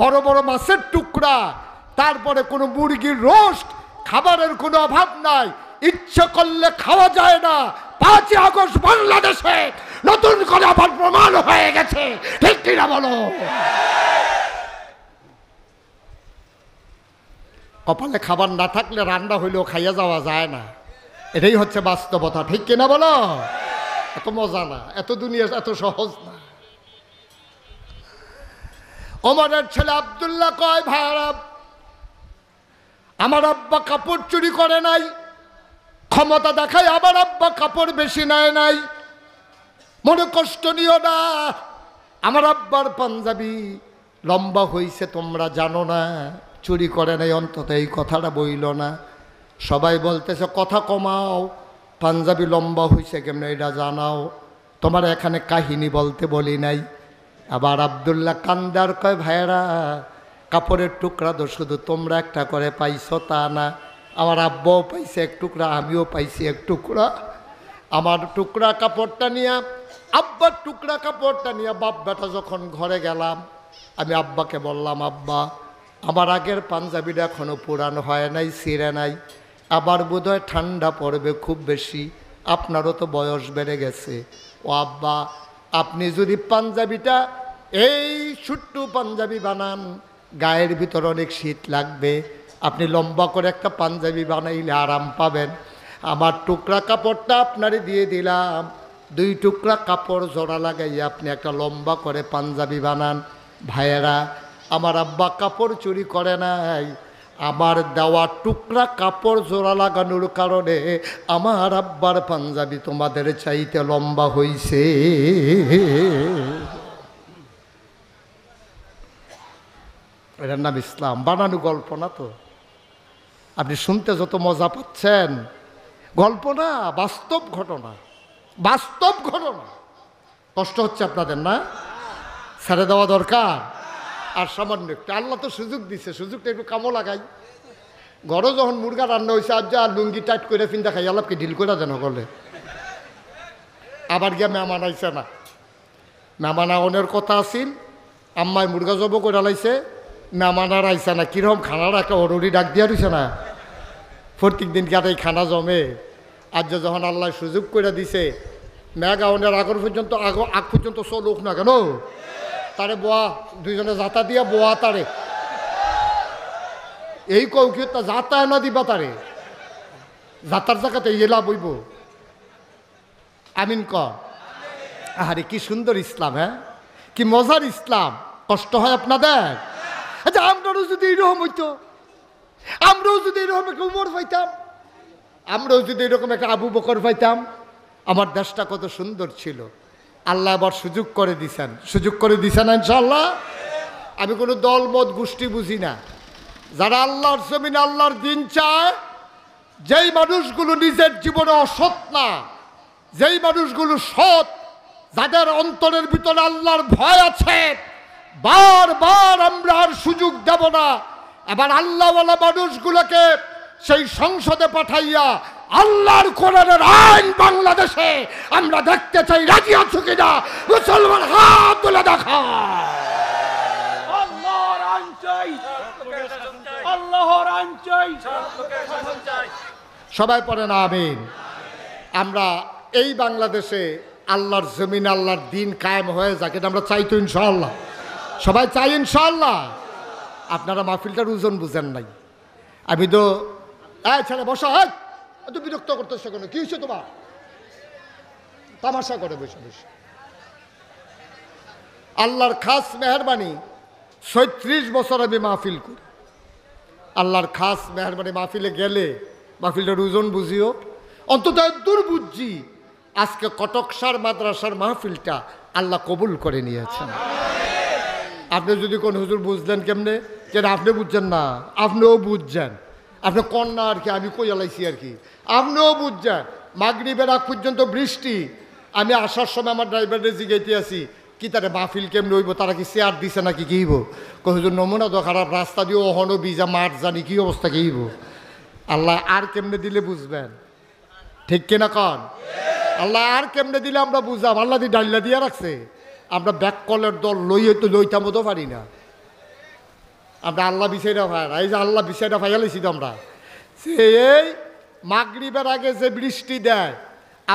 বড় বড় মাছের টুকরা, তারপরে কোনো মুরগির রোস্ট, খাবারের কোনো অভাব নাই, ইচ্ছে করলে খাওয়া যায় না। ৫ই আগস্ট বাংলাদেশে নতুন করে আবার প্রমাণ হয়ে গেছে, ঠিক কিনা বলো? কপালে খাবার না থাকলে রান্না হইলেও খাইয়া যাওয়া যায় না, এটাই হচ্ছে বাস্তবতা, ঠিক কিনা বলো? এত মজা না, এত দুনিয়া এত সহজ না। ওমরের ছেলে আব্দুল্লাহ কয়, ভাইরা আমার আব্বা কাপড় চুরি করে নাই, ক্ষমতা দেখায় আমার আব্বা কাপড় বেশি নেয় নাই, মনে কষ্ট নিও না, আমার আব্বার পাঞ্জাবি লম্বা হইছে তোমরা জানো না, চুরি করে নাই, অন্তত এই কথাটা বইল না। সবাই বলতেছে কথা কমাও, পাঞ্জাবি লম্বা হইছে কেমন এটা জানাও, তোমার এখানে কাহিনী বলতে বলি নাই। আবার আব্দুল্লাহ কান্দার কয়, ভাইরা কাপড়ের টুকরা তো শুধু তোমরা একটা করে পাইছো তা না, আমার আব্বাও পাইছে এক টুকরা, আমিও পাইছি এক টুকরা। আমার টুকরা কাপড়টা নিয়ে, আব্বার টুকরা কাপড়টা নিয়ে বাপ বেটা যখন ঘরে গেলাম, আমি আব্বাকে বললাম, আব্বা আমার আগের পাঞ্জাবিটা এখনও পুরানো হয় নাই, ছিঁড়ে নাই, আবার বোধহয় ঠান্ডা পড়বে খুব বেশি, আপনারও তো বয়স বেড়ে গেছে। ও আব্বা, আপনি যদি পাঞ্জাবিটা এই ছোট্ট পাঞ্জাবি বানান, গায়ের ভিতর অনেক শীত লাগবে, আপনি লম্বা করে একটা পাঞ্জাবি বানাইলে আরাম পাবেন। আমার টুকরা কাপড়টা আপনারে দিয়ে দিলাম, 2 টুকরা কাপড় জোড়া লাগাইয়া আপনি একটা লম্বা করে পাঞ্জাবি বানান। ভাইয়েরা, আমার আব্বা কাপড় চুরি করে নাই, আমার দেওয়া টুকরা কাপড় জোড়া লাগানোর কারণে আমার আব্বার পাঞ্জাবি তোমাদের চাইতে লম্বা হইছে। এটার নাম ইসলাম, বানানো গল্প না তো। আপনি শুনতে যত মজা পাচ্ছেন, গল্প না, বাস্তব ঘটনা, বাস্তব ঘটনা। কষ্ট হচ্ছে আপনাদের না? ছেড়ে দেওয়া দরকার। আর সামান্য একটু আল্লাহ তো সুযোগ দিছে, সুযোগটা একটু কামও লাগাই। ঘরে যখন মুরগা রান্না হয়েছে, আজ যা লুঙ্গি টাইট করে ফিন্দা খাই, আল্লাহকে ঢিল করে দেন করলে। আবার গিয়া মেহমান আইছে না, মেহমান আওনের কথা আসিল, আম্মায় মুরগা জব করে লাইছে, মেহমান আর আইসা না, কিরকম খানার একটা অরুরি ডাক দিয়া রইছে না, প্রত্যেক দিন এই খানা জমে। আজ যখন আল্লাহ সুযোগ করে দিছে, মেঘ আওনের আগর পর্যন্ত আগ পর্যন্ত চলুক না কেন, তারে বোয়া দুইজনে যাতা দিয়া বোয়া তারে এই কৌকি যাতা না দিবা তারে, যাতার জায়গাতে এলা বইব। আমিন কর। আরে কি সুন্দর ইসলাম, হ্যাঁ কি মজার ইসলাম। কষ্ট হয় আপনাদের? আচ্ছা, আমরাও যদি এরকম হইতো, আমরাও যদি এরকম একটা উমর পাইতাম, আমরাও যদি এরকম একটা আবু বকর পাইতাম, আমার দেশটা কত সুন্দর ছিল। আল্লাহ আবার সুযোগ করে দিছেন, সুযোগ করে দিছেন ইনশাআল্লাহ। আমি কোনো দল মত গোষ্ঠী বুঝি না, যারা আল্লাহর জমিনে আল্লাহর দিন চায়, যেই মানুষগুলো নিজের জীবনে অসৎ না, যেই মানুষগুলো সৎ, যাদের অন্তরের ভিতরে আল্লাহর ভয় আছে, বারবার আমরা আর সুযোগ দেব না। এবার আল্লাহওয়ালা মানুষগুলোকে সেই সংসদে পাঠাইয়া আল্লাহর কোরআনের আইন বাংলাদেশে আমরা দেখতে চাই। রাজি আছো কিনা মুসলমান? হাত তুলে দেখা। আল্লাহর আইন চাই, আল্লাহর আইন চাই। সবাই পড়েন আমিন। আমরা এই বাংলাদেশে আল্লাহর জমিন আল্লাহর দিন কায়েম হয়ে যাক, এটা আমরা চাই তো ইনশাআল্লাহ। সবাই চাই ইনশাআল্লাহ। আপনারা মাহফিলটার ওজন বুঝেন নাই। আমি তো ছেলে বসা এত বিরক্ত করতেছে কেন? কি হয়েছে তোমার? তামাশা করে বসে বসে। আল্লাহর খাস মেহরবানি ৩৬ বছর আমি মাহফিল করি। আল্লাহর খাস মেহরবানি মাহফিলে গেলে মাহফিলটার ওজন বুঝিও, অন্তত দূর বুঝছি আজকে কটকসার মাদ্রাসার মাহফিলটা আল্লাহ কবুল করে নিয়েছেন। আপনি যদি কোন হুজুর বুঝলেন কেমনে, যেটা আপনি বুঝছেন না, আপনিও বুঝছেন, আপনি কন্যা আর কি, আমি কই আলাইছি আর কি, আপনিও বুঝছেন। মাগরিবের আগ পর্যন্ত বৃষ্টি, আমি আসার সময় আমার ড্রাইভারের জিগাইতে আছি কি তারা মাহফিল কেমন হইব, তারা কি চেয়ার দিছে নাকি কি হইব? হুজুর নমুনা তো খারাপ, রাস্তা দিয়ে ওহনো ভিজা মাঠ জানি কি অবস্থা কি হইব। আল্লাহ আর কেমনে দিলে বুঝবেন, ঠিক কিনা কন? আল্লাহ আর কেমনে দিলে আমরা বুঝাম? আল্লাহ দিয়ে ডাল্লা দিয়ে রাখছে, আমরা ব্যাক কলের দল তো লইতাম তো পারি না। আমরা আল্লাহ বিষয়টা ভাই, এই যে আল্লাহ বিষয়টা ভাইয়ালাইছি তো আমরা। এই মাগরিবের আগে যে বৃষ্টি দেয়,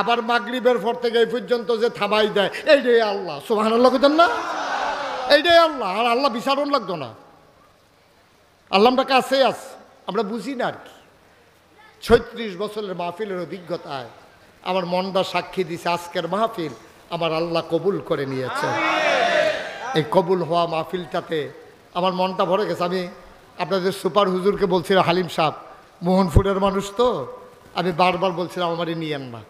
আবার মাগরিবের পর থেকে এই পর্যন্ত যে থামাই দেয়, এইটাই আল্লাহ। সুবহানাল্লাহ কইতেন না? এইটাই আল্লাহ। আর আল্লাহ বিচারণ লাগতো না, আল্লাহ আমরা কাছে আছে, আমরা বুঝি না আর কি। ৩৬ বছরের মাহফিলের অভিজ্ঞতায় আমার মনটা সাক্ষী দিছে, আজকের মাহফিল আমার আল্লাহ কবুল করে নিয়েছে। এই কবুল হওয়া মাহফিলটাতে আমার মনটা ভরে গেছে। আমি আপনাদের সুপার হুজুরকে বলছিলাম, হালিম সাহেব মোহনপুরের মানুষ তো, আমি বারবার বলছিলাম আমারই নিয়েন না।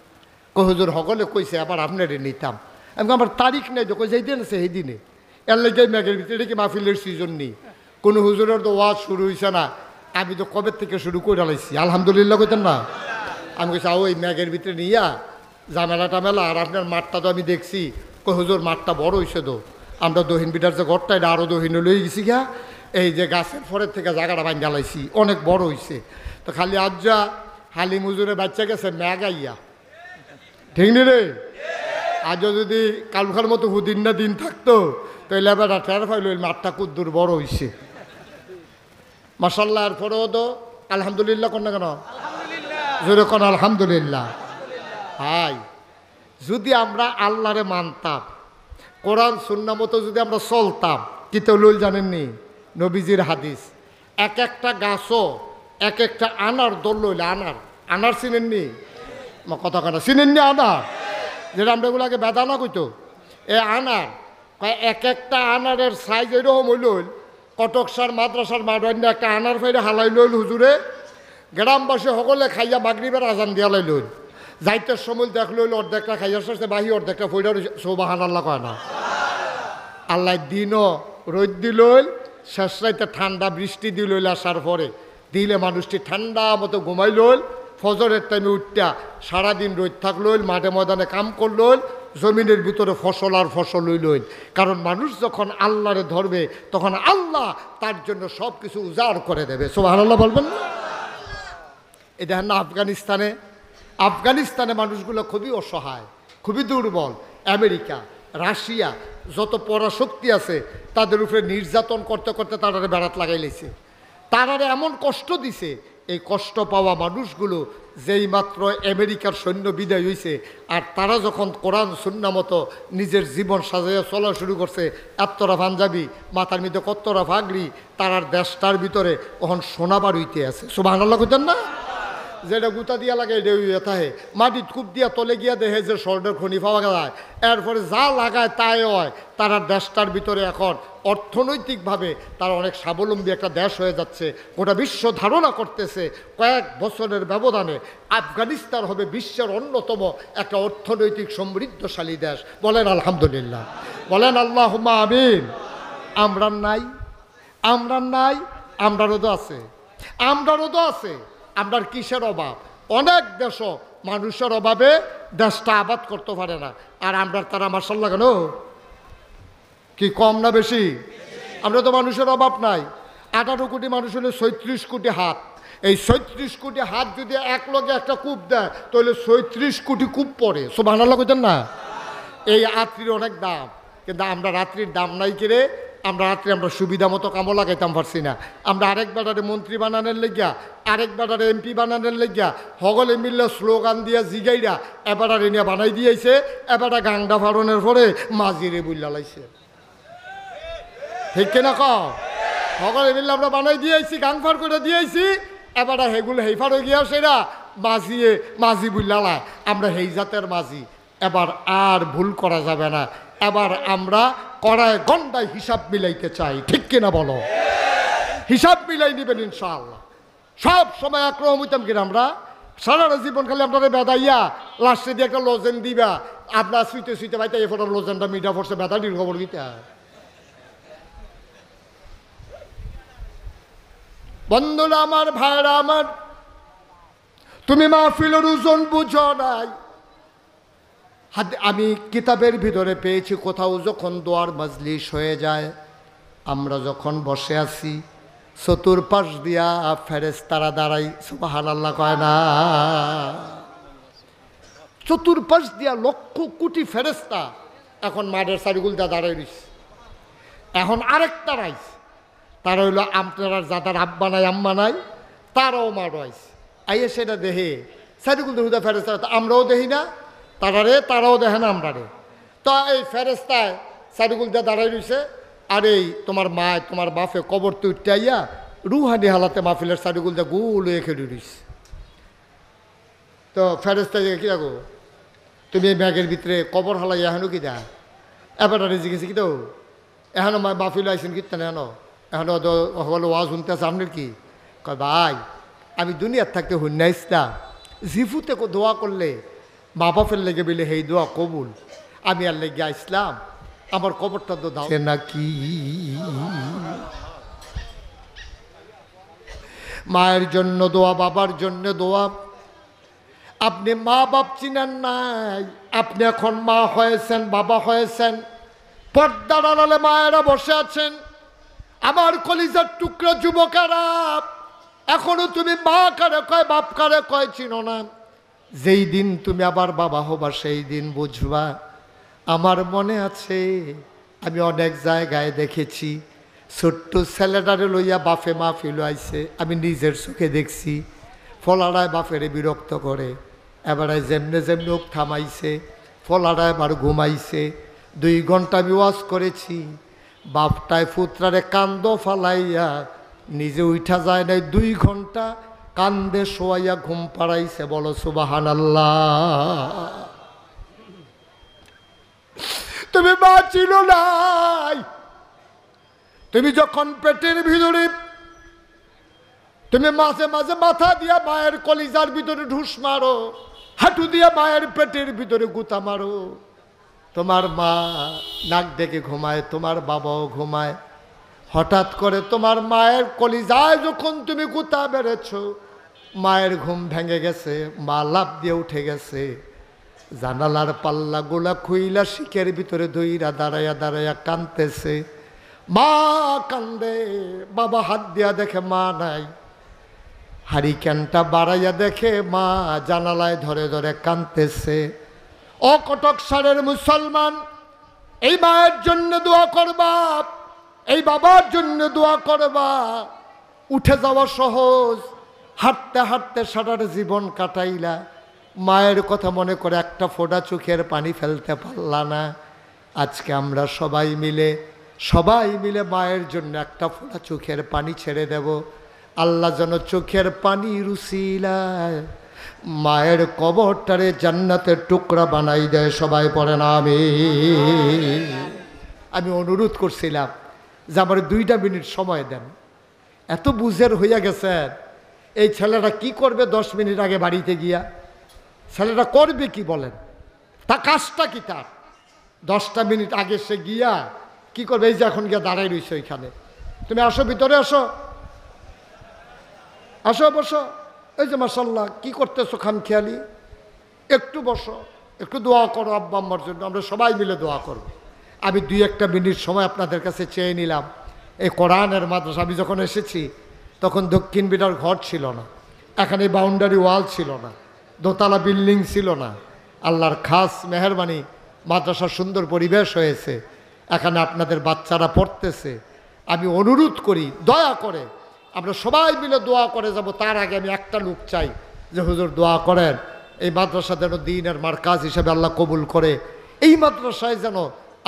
হুজুর সকলে কইছে আবার আপনারই নিতাম। আমি আমার তারিখ নেই তো, যেই দিন আছে সেই দিনে, এর লেগে ম্যাগের ভিতরে কি মাহফিলের সিজন নেই। কোনো হুজুরের তো ওয়াজ শুরু হয়েছে না, আমি তো কবে থেকে শুরু করে লাইছি, আলহামদুলিল্লাহ কইতেন না। আমি কইছি ওই ম্যাগের ভিতরে নিয়া জামেলা টামেলা, আর আপনার মাঠটা তো আমি দেখছি, হুজুর মাঠটা বড় হয়েছে তো, আমরা দহিন বিটার যে ঘরটা এটা আরও দহিনে লই গেছি গা, এই যে গাছের ফরের থেকে জায়গাটা বাইন জ্বালাইছি, অনেক বড় হয়েছে। তো খালি আজ যা হালিম হুজুরের বাচ্চা গেছে ম্যাগাইয়া, ঠিক নি রে? আজও যদি কালুখার মতো হুদিন না দিন থাকতো তাহলে এবার ঠের ফাইল মাঠটা কুদ্দুর বড় হয়েছে মাশাল্লাহ। এরপরেও তো আলহামদুলিল্লাহ কোন না কেন? জোরে কোন আলহামদুলিল্লাহ। হাই, যদি আমরা আল্লাহরে মানতাম, কোরআন সুন্নাহ মতো যদি আমরা চলতাম, কি তো লইল জানেননি? নবীজির হাদিস, এক একটা গাছও এক একটা আনার দল লইলে, আনার চিনেননি? কথা কানা চিনেননি? আনার যেটা আমরা এগুলাকে বেদানা কইতো, এ আনার এক একটা আনারের সাইজ এরকম হইল, কটকসার মাদ্রাসার মাডন্য একটা আনার ফাইরে হালাই লইল হুজুরে, গ্রামবাসী সকলে খাইয়া মাগরিবের আজান দিয়া লাইল। যাইতের সময় দেখ লইল অর্ধেকটা খাইয়া শেষে বাহি অর্ধেকটা ফইরা সুবহানাল্লাহ কয় না? আল্লাহ দিনও রোদ দিল, শেষ রাইতে ঠান্ডা বৃষ্টি দিল, আসার পরে দিলে মানুষটি ঠান্ডা মতো ঘুমাইল। ফজরের টাইমে উঠটা সারাদিন রোদ থাকল, মাঠে ময়দানে কাম করল, জমিনের ভিতরে ফসল আর ফসল হইল। কারণ মানুষ যখন আল্লাহরে ধরবে তখন আল্লাহ তার জন্য সব কিছু উজাড় করে দেবে। সুবহানাল্লাহ বলবেন না? এই দেখেন না আফগানিস্তানে মানুষগুলো খুবই অসহায়, খুবই দুর্বল। আমেরিকা, রাশিয়া যত পরাশক্তি আছে তাদের উপরে নির্যাতন করতে করতে তারারে বেড়াত লাগাই লেছে, তারারে এমন কষ্ট দিছে। এই কষ্ট পাওয়া মানুষগুলো যেই মাত্র আমেরিকার সৈন্য বিদায় হয়েছে, আর তারা যখন কোরআন সুন্নাহ মতো নিজের জীবন সাজাইয়া চলা শুরু করছে, এতরা পাঞ্জাবি মাথার মধ্যে কতরা ফাগড়ি, তারার দেশটার ভিতরে ওখান সোনা বার হইতে আছে। সুবহানাল্লাহ কইতেন না? যেটা গুতা দিয়া লাগে এটা হইয়া থাকে, মাটির কূপ দিয়া তলে গিয়া দেখে যে স্বর্ণের খনি পাওয়া যায়, এরপরে যা লাগায় তাই হয়। তারা দেশটার ভিতরে এখন অর্থনৈতিকভাবে তারা অনেক স্বাবলম্বী একটা দেশ হয়ে যাচ্ছে, গোটা বিশ্ব ধারণা করতেছে কয়েক বছরের ব্যবধানে আফগানিস্তান হবে বিশ্বের অন্যতম একটা অর্থনৈতিক সমৃদ্ধশালী দেশ। বলেন আলহামদুলিল্লাহ, বলেন আল্লাহুম্মা আমিন। আমরা নাই, আমরারও তো আছে। আমরার কিসের অভাব? অনেক দেশ মানুষের অভাবে দেশটা আবাদ করতে পারে না, আর আমরা তারা মাশাআল্লাহ কেন কি কম না বেশি? আমরা তো মানুষের অভাব নাই। 18 কোটি মানুষ হলে 36 কোটি হাত। এই 36 কোটি হাত যদি এক লগে একটা কূপ দেয় তাহলে 36 কোটি কূপ পড়ে। সুবহানাল্লাহ কইতেন না? এই রাত্রির অনেক দাম, কিন্তু আমরা রাত্রির দাম নাই কিরে, আমরা সুবিধা মতো কামও লাগাইতাম পারছি না। আমরা আরেক বেটারে মন্ত্রী বানানোর লেগিয়া, আরেক বেটারে এমপি বানানোর লেগিয়া সকলে মিললে স্লোগান দিয়া জিগাইরা এবারে নিয়ে বানাই দিয়েছে। এবারে গাংডা ফাড়নের পরে মাঝিরে বুল্লা লাইছে, ঠিক কিনা? সকলে মিলে আমরা বানাই দিয়েছি, গাংফার করে দিয়েছি। এবার হেগুলো হেফার হয়ে গিয়া সেরা মাঝি বুল্লালায় আমরা হেই জাতের মাঝি। এবার আর ভুল করা যাবে না। এবার আমরা কড়ায় গন্ডায় হিসাব মিলাইতে চাই, ঠিক কিনা বলো? হিসাব মিলাই নিবেন ইনশাআল্লাহ। সব সময় আক্রমণ হইতাম কিনা আমরা সারাটা জীবন খালি আপনারা বেদাইয়া লাস্টে দিয়ে একটা লজেন দিবা, আপনার শুইতে ভাইতে এ ফোটার লজেনটা মিঠা পড়ছে বেদাটির খবর গীতা। বন্ধুরা আমার, ভাইরা আমার, তুমি মাহফিলের ওজন বুঝো নাই। আমি কিতাবের ভিতরে পেয়েছি কোথাও যখন দোয়ার মজলিস হয়ে যায়, আমরা যখন বসে আছি চতুর্পাশ দিয়া ফেরেশতারা দাঁড়াই, সুবহানাল্লাহ কয় না? চতুর্পাশ দিয়া লক্ষ কোটি ফেরেশতা এখন মাঠের সারিগুল দা দাঁড়াই রইছে। এখন আরেকটা রাইছে, তারা হইল আপনার যাদের আব্বা নাই আম্মা নাই, তারাও মাঠ আইছে। আইয়ে সেটা দেহে সারিগুল হুদা ফেরেশতা, আমরাও দেখি না তারাও দেখে না আমরা রে। তো এই ফেরেশতায় সারিগুল দা দাঁড়াই রইছে। আর এই তোমার মা তোমার বাপে কবর তো উঠতে আইয়া রুহানি হালাতে মাহফিলের সারিগুল দা গুল হয়ে খেলে রইছে। তো ফেরেশতা কি রাখো তুমি এই ব্যাগের ভিতরে কবর হালাই এখনো কি দা? এবার জিজ্ঞেস কি তো এখনো মাহফিল আইসেন কীর্তন এখনো হলো ওয়াজ শুনতে আছে আপনার কি? কয় ভাই আমি দুনিয়ার থাকতে হুন্নাইছিলাম জিফুতে দোয়া করলে মা বাপের লেগে বলে হেই দোয়া কবুল, আমি আর লেগে আসলাম আমার কবরটা তো দাও নাকি। মায়ের জন্য দোয়া, বাবার জন্য দোয়া। আপনি মা বাপ চিনেন নাই, আপনি এখন মা হয়েছেন, বাবা হয়েছেন, পর্দার আড়ালে মায়েরা বসে আছেন। আমার কলিজার টুকরো যুবকেরা, এখনো তুমি মা কারে কয় বাপ কারে কয় চিনো না। যেই দিন তুমি আবার বাবা হবা সেই দিন বুঝবা। আমার মনে আছে আমি অনেক জায়গায় দেখেছি ছোট্ট ছেলেটারে লইয়া বাপে মাহফিল আইছে, আমি নিজের চোখে দেখছি। ফলাড়ায় বাপেরে বিরক্ত করে, এবারে যেমনে যেমনি ওক থামাইছে, ফলাড়ায় এবার ঘুমাইছে। 2 ঘন্টা আমি ওয়াজ করেছি, বাপটায় পুত্রারে কান্দ ফালাইয়া নিজে উঠা যায় নাই, 2 ঘন্টা কান্দে শোয়াইয়া ঘুম পাড়াইছে। বলো সুবহানাল্লাহ। তুমি মা ছিল নাই, তুমি যখন পেটের ভিতরে তুমি মাঝে মাঝে মাথা দিয়া মায়ের কলিজার ভিতরে ঢুস মারো, হাঁটু দিয়া মায়ের পেটের ভিতরে গুতা মারো। তোমার মা নাক ডেকে ঘুমায়, তোমার বাবাও ঘুমায়। হঠাৎ করে তোমার মায়ের কলিজায় যখন তুমি গুতা বেড়েছ, মায়ের ঘুম ভেঙে গেছে, মা লাফ দিয়ে উঠে গেছে, জানালার পাল্লা গোলা খুইলা শিকের ভিতরে ধইরা দাঁড়াইয়া দাঁড়াইয়া কাঁদতেছে। মা কান্দে, বাবা হাত দিয়া দেখে মা নাই, হারিকেনটা বাড়াইয়া দেখে মা জানালায় ধরে ধরে কাঁদতেছে। অকটক সারের মুসলমান, এই মায়ের জন্য দোয়া করবা, এই বাবার জন্য দোয়া করবা। উঠে যাওয়া সহজ, হাঁটতে হাঁটতে সারাটা জীবন কাটাইলা, মায়ের কথা মনে করে একটা ফোঁটা চোখের পানি ফেলতে পারলা না। আজকে আমরা সবাই মিলে মায়ের জন্য একটা ফোঁটা চোখের পানি ছেড়ে দেব। আল্লাহ যেন চোখের পানি রুসিলায় মায়ের কবরটারে জান্নাতের টুকরা বানাই দেয়। সবাই পড়েন আমিন। আমি অনুরোধ করছিলাম যে আমার 2টা মিনিট সময় দেন। এত বুঝের হইয়া গেছেন, এই ছেলেটা কি করবে 10 মিনিট আগে বাড়িতে গিয়া? ছেলেটা করবে কি বলেন? তা কাজটা কি তার? 10টা মিনিট আগে সে গিয়া কি করবে? এই যে এখন গিয়া দাঁড়াই রইছে ওইখানে, তুমি আসো ভিতরে, আসো আসো বসো। এই যে মাশাআল্লাহ কি করতেছো খামখেয়ালি, একটু বসো, একটু দোয়া করো আব্বা আম্মার জন্য। আমরা সবাই মিলে দোয়া করব। আমি 2-1 মিনিট সময় আপনাদের কাছে চেয়ে নিলাম। এই কোরআনের মাদ্রাসা আমি যখন এসেছি তখন দক্ষিণ বিটার ঘর ছিল না, এখানে বাউন্ডারি ওয়াল ছিল না, দোতলা বিল্ডিং ছিল না। আল্লাহর খাস মেহেরবানি, মাদ্রাসার সুন্দর পরিবেশ হয়েছে, এখানে আপনাদের বাচ্চারা পড়তেছে। আমি অনুরোধ করি দয়া করে আমরা সবাই মিলে দোয়া করে যাব। তার আগে আমি একটা লোক চাই যে হুজুর দোয়া করেন এই মাদ্রাসা যেন দ্বীনের মারকাজ হিসেবে আল্লাহ কবুল করে। এই মাদ্রাসায় যেন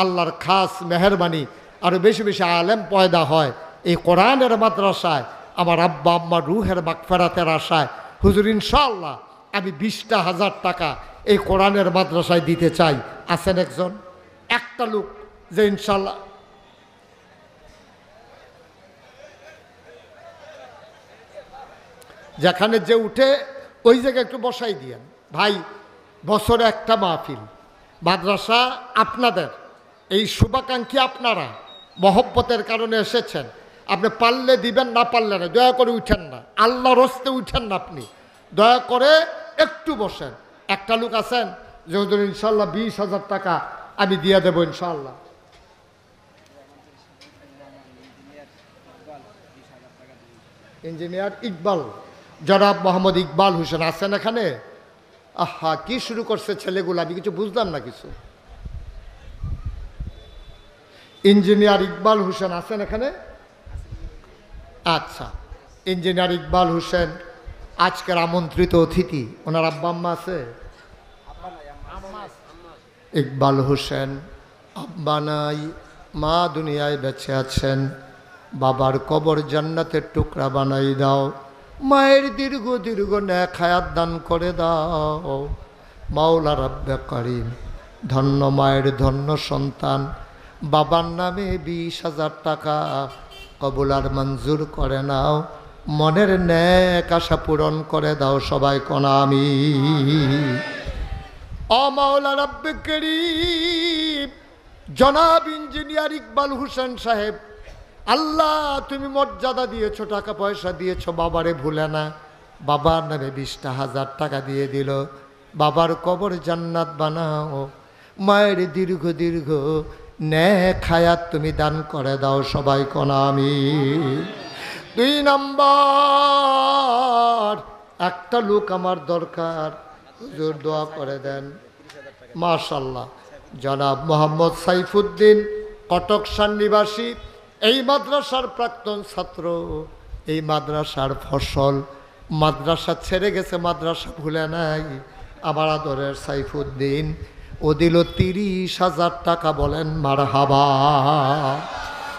আল্লাহর খাস মেহেরবানি আরও বেশি বেশি আলেম পয়দা হয়, এই কোরআনের মাদ্রাসায় আমার আব্বা আম্মার রুহের মাগফিরাতের আশায় হুজুর ইনশাআল্লাহ আমি 20,000 টাকা এই কোরআনের মাদ্রাসায় দিতে চাই। আছেন একজন, একটা লোক যে ইনশাআল্লাহ যেখানে যে উঠে ওই জায়গায় একটু বসাই দিয়েন ভাই। বছরে একটা মাহফিল, মাদ্রাসা আপনাদের, এই শুভাকাঙ্ক্ষী আপনারা মহব্বতের কারণে এসেছেন। আপনি পারলে দিবেন, না পারলে না, দয়া করে উঠেন না, আল্লাহর হস্তে উঠেন না, আপনি দয়া করে একটু বসেন। একটা লোক আছেন যে হুজুর ইনশাল্লাহ 20,000 টাকা আমি দিয়ে দেবো ইনশাল্লাহ। ইঞ্জিনিয়ার ইকবাল, জনাব মোহাম্মদ ইকবাল হোসেন আছেন এখানে? আহা, কি শুরু করছে ছেলেগুলো, আমি কিছু বুঝলাম না কিছু। ইঞ্জিনিয়ার ইকবাল হোসেন আছেন এখানে? আচ্ছা, ইঞ্জিনিয়ার ইকবাল হোসেন আজকের আমন্ত্রিত অতিথি। ওনার আব্বা আম্মা আছে? ইকবাল হোসেন আব্বা নাই, মা দুনিয়ায় বেঁচে আছেন। বাবার কবর জান্নাতের টুকরা বানাই দাও, মায়ের দীর্ঘ দীর্ঘ নেক হায়াত দান করে দাও মাওলা রাব্বে কারীম। ধন্য মায়ের ধন্য সন্তান, বাবার নামে 20,000 টাকা কবুল আর মঞ্জুর করে নাও, মনের নেক আশা পূরণ করে দাও সবাই কোনা আমিন। ও মাওলা রাব্বে কারীম, জনাব ইঞ্জিনিয়ার ইকবাল হোসেন সাহেব, আল্লাহ তুমি মর্যাদা দিয়েছো, টাকা পয়সা দিয়েছো, বাবারে ভুলে না। বাবার নামে 20,000 টাকা দিয়ে দিল, বাবার কবর জান্নাত বানাও, মায়ের দীর্ঘ দীর্ঘ নেক হায়াত তুমি দান করে দাও সবাই কোনা আমিন। 2 নাম্বার, একটা লোক আমার দরকার, হুজুর দোয়া করে দেন। মাশাআল্লাহ, জনাব মোহাম্মদ সাইফুদ্দিন, কটকসান নিবাসী, এই মাদ্রাসার প্রাক্তন ছাত্র, এই মাদ্রাসার ফসল। মাদ্রাসা ছেড়ে গেছে, মাদ্রাসা ভুলে নাই। আমার আদরের সাইফুদ্দিন, ও দিল 30,000 টাকা। বলেন মারহাবা।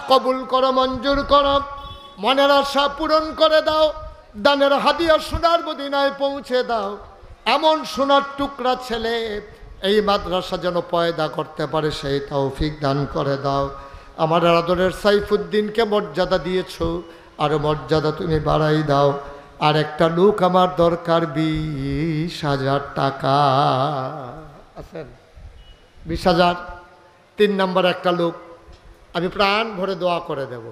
কবুল করো, মঞ্জুর করো, মনের আশা পূরণ করে দাও, দানের হাদিয়া সোনার মদিনায় পৌঁছে দাও। এমন সোনার টুকরা ছেলে এই মাদ্রাসা যেন পয়দা করতে পারে, সেই তৌফিক দান করে দাও। আমার আদরের সাইফুদ্দিনকে মর্যাদা দিয়েছো, আর মর্যাদা তুমি বাড়াই দাও। আর একটা লোক আমার দরকার, 20,000 টাকা। আছেন? 20,000। 3 নাম্বার একটা লোক, আমি প্রাণ ভরে দোয়া করে দেব,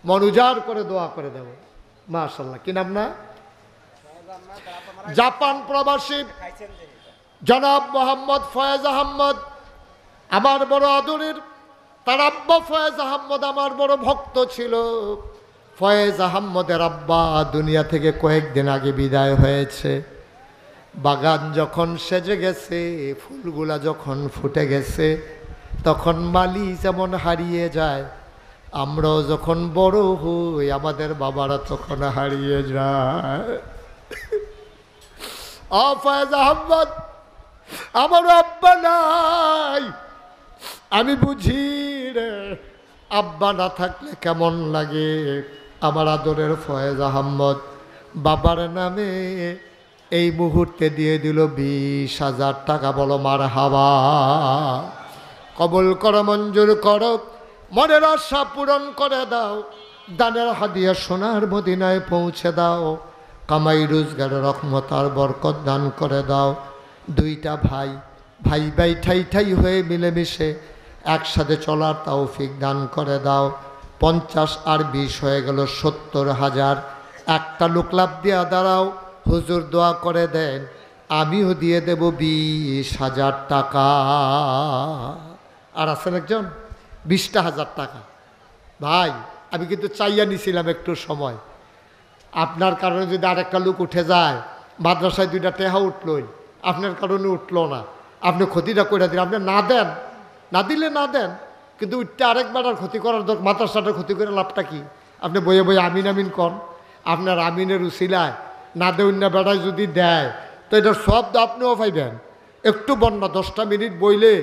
মন উজাড় করে দোয়া করে দেব। মাশাআল্লাহ, কি নাম না? জাপান প্রবাসী জনাব মোহাম্মদ ফয়েজ আহমদ, আমার বড় আদরের। তার আব্বা ফয়েজ আহমদ আমার বড় ভক্ত ছিল। ফয়েজ আহমদের আব্বা দুনিয়া থেকে কয়েকদিন আগে বিদায় হয়েছে। বাগান যখন সেজে গেছে, ফুলগুলা যখন ফুটে গেছে, তখন মালি যেমন হারিয়ে যায়, আমরাও যখন বড় হই আমাদের বাবারা তখন হারিয়ে যায়। ফয়েজ আহমদ, আমার আব্বা নাই, আমি বুঝি রে আব্বা না থাকলে কেমন লাগে। আমার আদরের ফয়েজ আহমদ বাবার নামে এই মুহূর্তে দিয়ে দিল 20,000 টাকা। বলো মারহাবা। কবুল করো, মঞ্জুর করো, মনের আশা পূরণ করে দাও, দানের হাদিয়া সোনার মদিনায় পৌঁছে দাও, কামাই রোজগারের রহমত আর বরকত দান করে দাও। 2টা ভাই, ভাই ভাই ঠাই ঠাই হয়ে মিলেমিশে একসাথে চলার তৌফিক দান করে দাও। 50 আর 20 হয়ে গেল 70,000। একটা লোক লাভ দিয়া দাঁড়াও, হুজুর দোয়া করে দেন, আমিও দিয়ে দেব 20,000 টাকা। আর আছেন একজন, 20,000 টাকা। ভাই আমি কিন্তু চাইয়া নিছিলাম একটু সময়, আপনার কারণে যদি আরেকটা লোক উঠে যায়, মাদ্রাসায় 2টা টেহা উঠলই, আপনার কারণে উঠলো না, আপনি ক্ষতিটা করে দিন। আপনি না দেন, না দিলে না দেন, কিন্তু উঠতে আরেকবার আর ক্ষতি করার দরকার। মাদ্রাসাটার ক্ষতি করে লাভটা কি? আপনি বইয়ে বইয়ে আমিন আমিন কর, আপনার আমিনের উসিলায় না দেউন না বেড়ায় যদি দেয় তো এটার সব আপনিও পাইবেন। একটু বন্যা 10টা মিনিট বইলে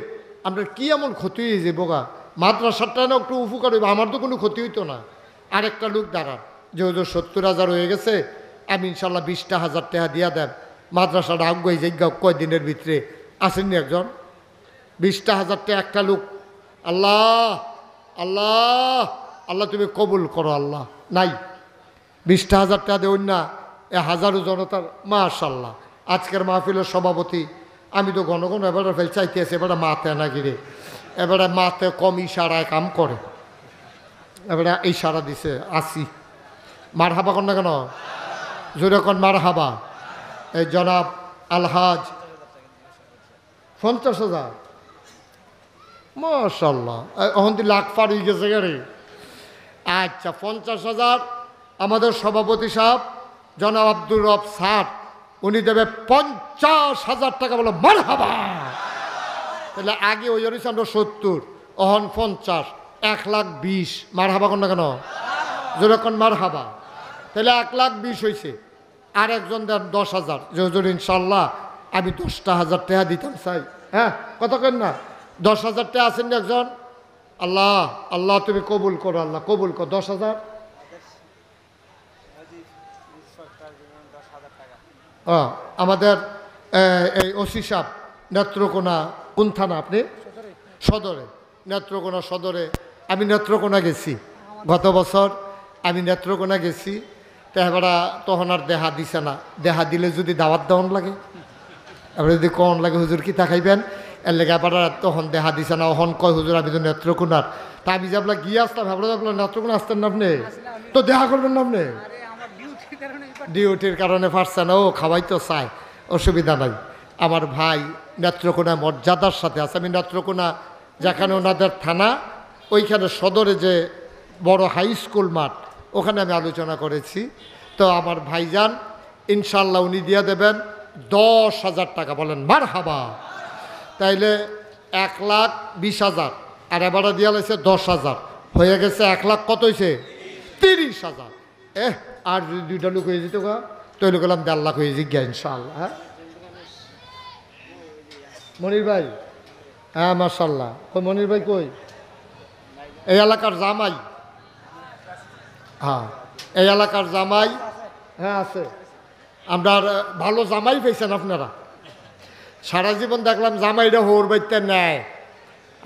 আপনার কি এমন ক্ষতি হয়েছে বোকা? মাদ্রাসাটা না একটু উপকার হইবে, আমার তো কোনো ক্ষতি হইতো না। আরেকটা লোক দাঁড়ান যে হুজুর 70,000 হয়ে গেছে, আমি ইনশাল্লাহ 20,000 টাকা দিয়া দেন, মাদ্রাসাটা আগুয়াই যাইগা কয়দিনের ভিতরে। আসেননি একজন? 20,000 টাকা একটা লোক। আল্লাহ আল্লাহ আল্লাহ তুমি কবুল করো আল্লাহ। নাই, 20,000 টাকা দেউন না, হাজারো জনতার। মাশাল্লাহ, আজকের মাহফিলের সভাপতি আমি তো ঘন ঘন এবারে ফেল চাইতে আছি, এবারে মাতে না গিরে, এবারে মাতে কম ইশারায় কাম করে, এবারে ইশারা দিছে আসি। মার হাবা কন না কেন? জোরে কন মার হাবা। এই জনাব আলহাজ 50,000। মাশাল্লাহ, এখন তো লাখ পার হয়ে গেছে গাড়ি। আচ্ছা, 50,000 আমাদের সভাপতি সাহেব জনাব আব্দুর রব স্যার, উনি দেবে 50,000 টাকা। বলো মার হাবা। তাহলে আগে ওই জন্য আমরা 70, অহন 50, 1,20,000। মার হাবা কন না কেন? যেরকম মার হাবা। তাহলে 1,20,000 হয়েছে। আর একজন দেন 10,000, যে হুজুর ইনশাল্লাহ আমি 10,000 টাকা দিতাম চাই। হ্যাঁ, কত কেন না? 10,000 টাকা আছেন একজন? আল্লাহ আল্লাহ তুমি কবুল করো, আল্লাহ কবুল কর। 10,000। আমাদের এই ওসি সাহেব নেত্রকোনা, কোন থানা আপনি? সদরে। নেত্রকোনা সদরে। আমি নেত্রকোনা গেছি গত বছর, আমি নেত্রকোনা গেছি। তো এবার তখন আর দেহা দিছে না। দেহা দিলে যদি দাওয়াত দেওয়ান লাগে, এবার যদি কন লাগে হুজুর কি থাকাইবেন, এর লেগে আবার তখন দেহা দিছে না। ওহন কয় হুজুর আমি তো নেত্রকোনার। তা আমি যে আপনার গিয়ে আসতাম, ভাবলাম আপনার নেত্রকোনা আসতেন না আপনি, তো দেখা করবেন না আপনি? ডিউটির কারণে পারছেন। ও খাওয়াই তো চায়, অসুবিধা নাই। আমার ভাই নেত্রকোনা মর্যাদার সাথে আছে। আমি নেত্রকোনা যেখানে ওনাদের থানা, ওইখানে সদরে যে বড় হাই স্কুল মাঠ, ওখানে আমি আলোচনা করেছি। তো আমার ভাইজান ইনশাল্লাহ উনি দিয়ে দেবেন 10,000 টাকা। বলেন মার হাবা। তাইলে 1,20,000, আর এবারে দিয়া লাগছে 10,000, হয়ে গেছে 1,00,000। কত হয়েছে? 30,000। আর যদি 2টা লোক হয়ে যেত গা, তৈরি করলাম 1.5 লাখ হয়ে জিজ্ঞা ইনশাল্লাহ। হ্যাঁ মনির ভাই, হ্যাঁ মাশাল্লাহ। কই মনির ভাই কই? এই এলাকার জামাই। হ্যাঁ, এই এলাকার জামাই। হ্যাঁ আছে। আমরা ভালো জামাই পেয়েছেন আপনারা। সারা জীবন দেখলাম জামাইরা হৌর বাইতে নেয়,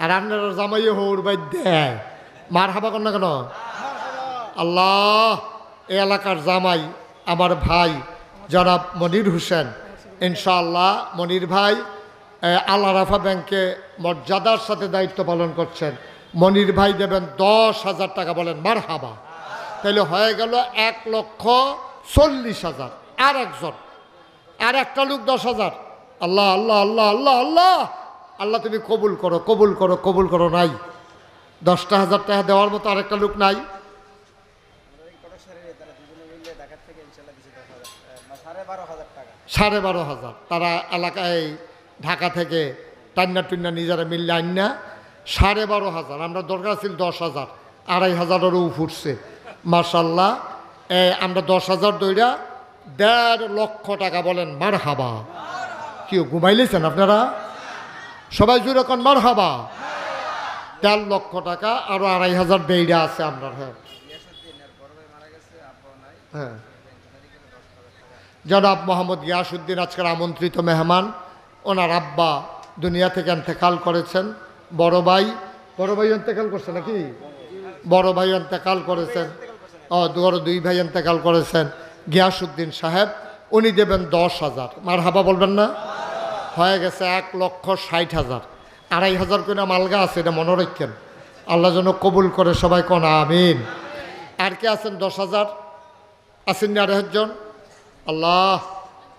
আর আপনারা জামাইও হৌর বাইত দেয়। মার হাবা কর না কেন? আল্লাহ, এই এলাকার জামাই আমার ভাই জনাব মনির হোসেন, ইনশাআল্লাহ মনির ভাই আল আরাফা ব্যাংকে মর্যাদার সাথে দায়িত্ব পালন করছেন। মনির ভাই দেবেন 10,000 টাকা। বলেন মার হাবা। তাহলে হয়ে গেল 1,40,000। আর একজন, আর একটা লোক 10,000। আল্লাহ আল্লাহ আল্লাহ আল্লাহ আল্লাহ আল্লাহ তুমি কবুল করো, কবুল করো, কবুল করো। নাই 10,000 টাকা দেওয়ার মতো আরেকটা লোক নাই? 12,500 তারা এলাকায় ঢাকা থেকে টান্না টুন্না নিজেরা মিললে আইন না। 12,500। আমরা দরকার ছিল 10,000, 2,500-এরও ফুটছে। মাশাল্লাহ, আমরা 10,000 দইরা 1.5 লক্ষ টাকা। বলেন মার হাবা। কেউ ঘুমাইলেছেন আপনারা? সবাই জুড়ে কোন মার হাবা। 1.5 লক্ষ টাকা, আরো 2,500 দেইরা আছে আমরা। হ্যাঁ হ্যাঁ, জনাব মোহাম্মদ গিয়াসউদ্দিন আজকের আমন্ত্রিত মেহমান। ওনার আব্বা দুনিয়া থেকে ইন্তেকাল করেছেন। বড় ভাই ইন্তেকাল করছে নাকি? বড় ভাই ইন্তেকাল করেছেন। বড় 2 ভাই ইন্তেকাল করেছেন। গিয়াসউদ্দিন সাহেব উনি দেবেন 10,000। মার হাবা বলবেন না? হয়ে গেছে 1,60,000। 2,500 করে মালগা আছে, এটা মনে রাখেন। আল্লাহ যেন কবুল করে, সবাই কোন আমিন। আর কে আছেন? 10,000 আছেন না? আরেকজন? আল্লাহ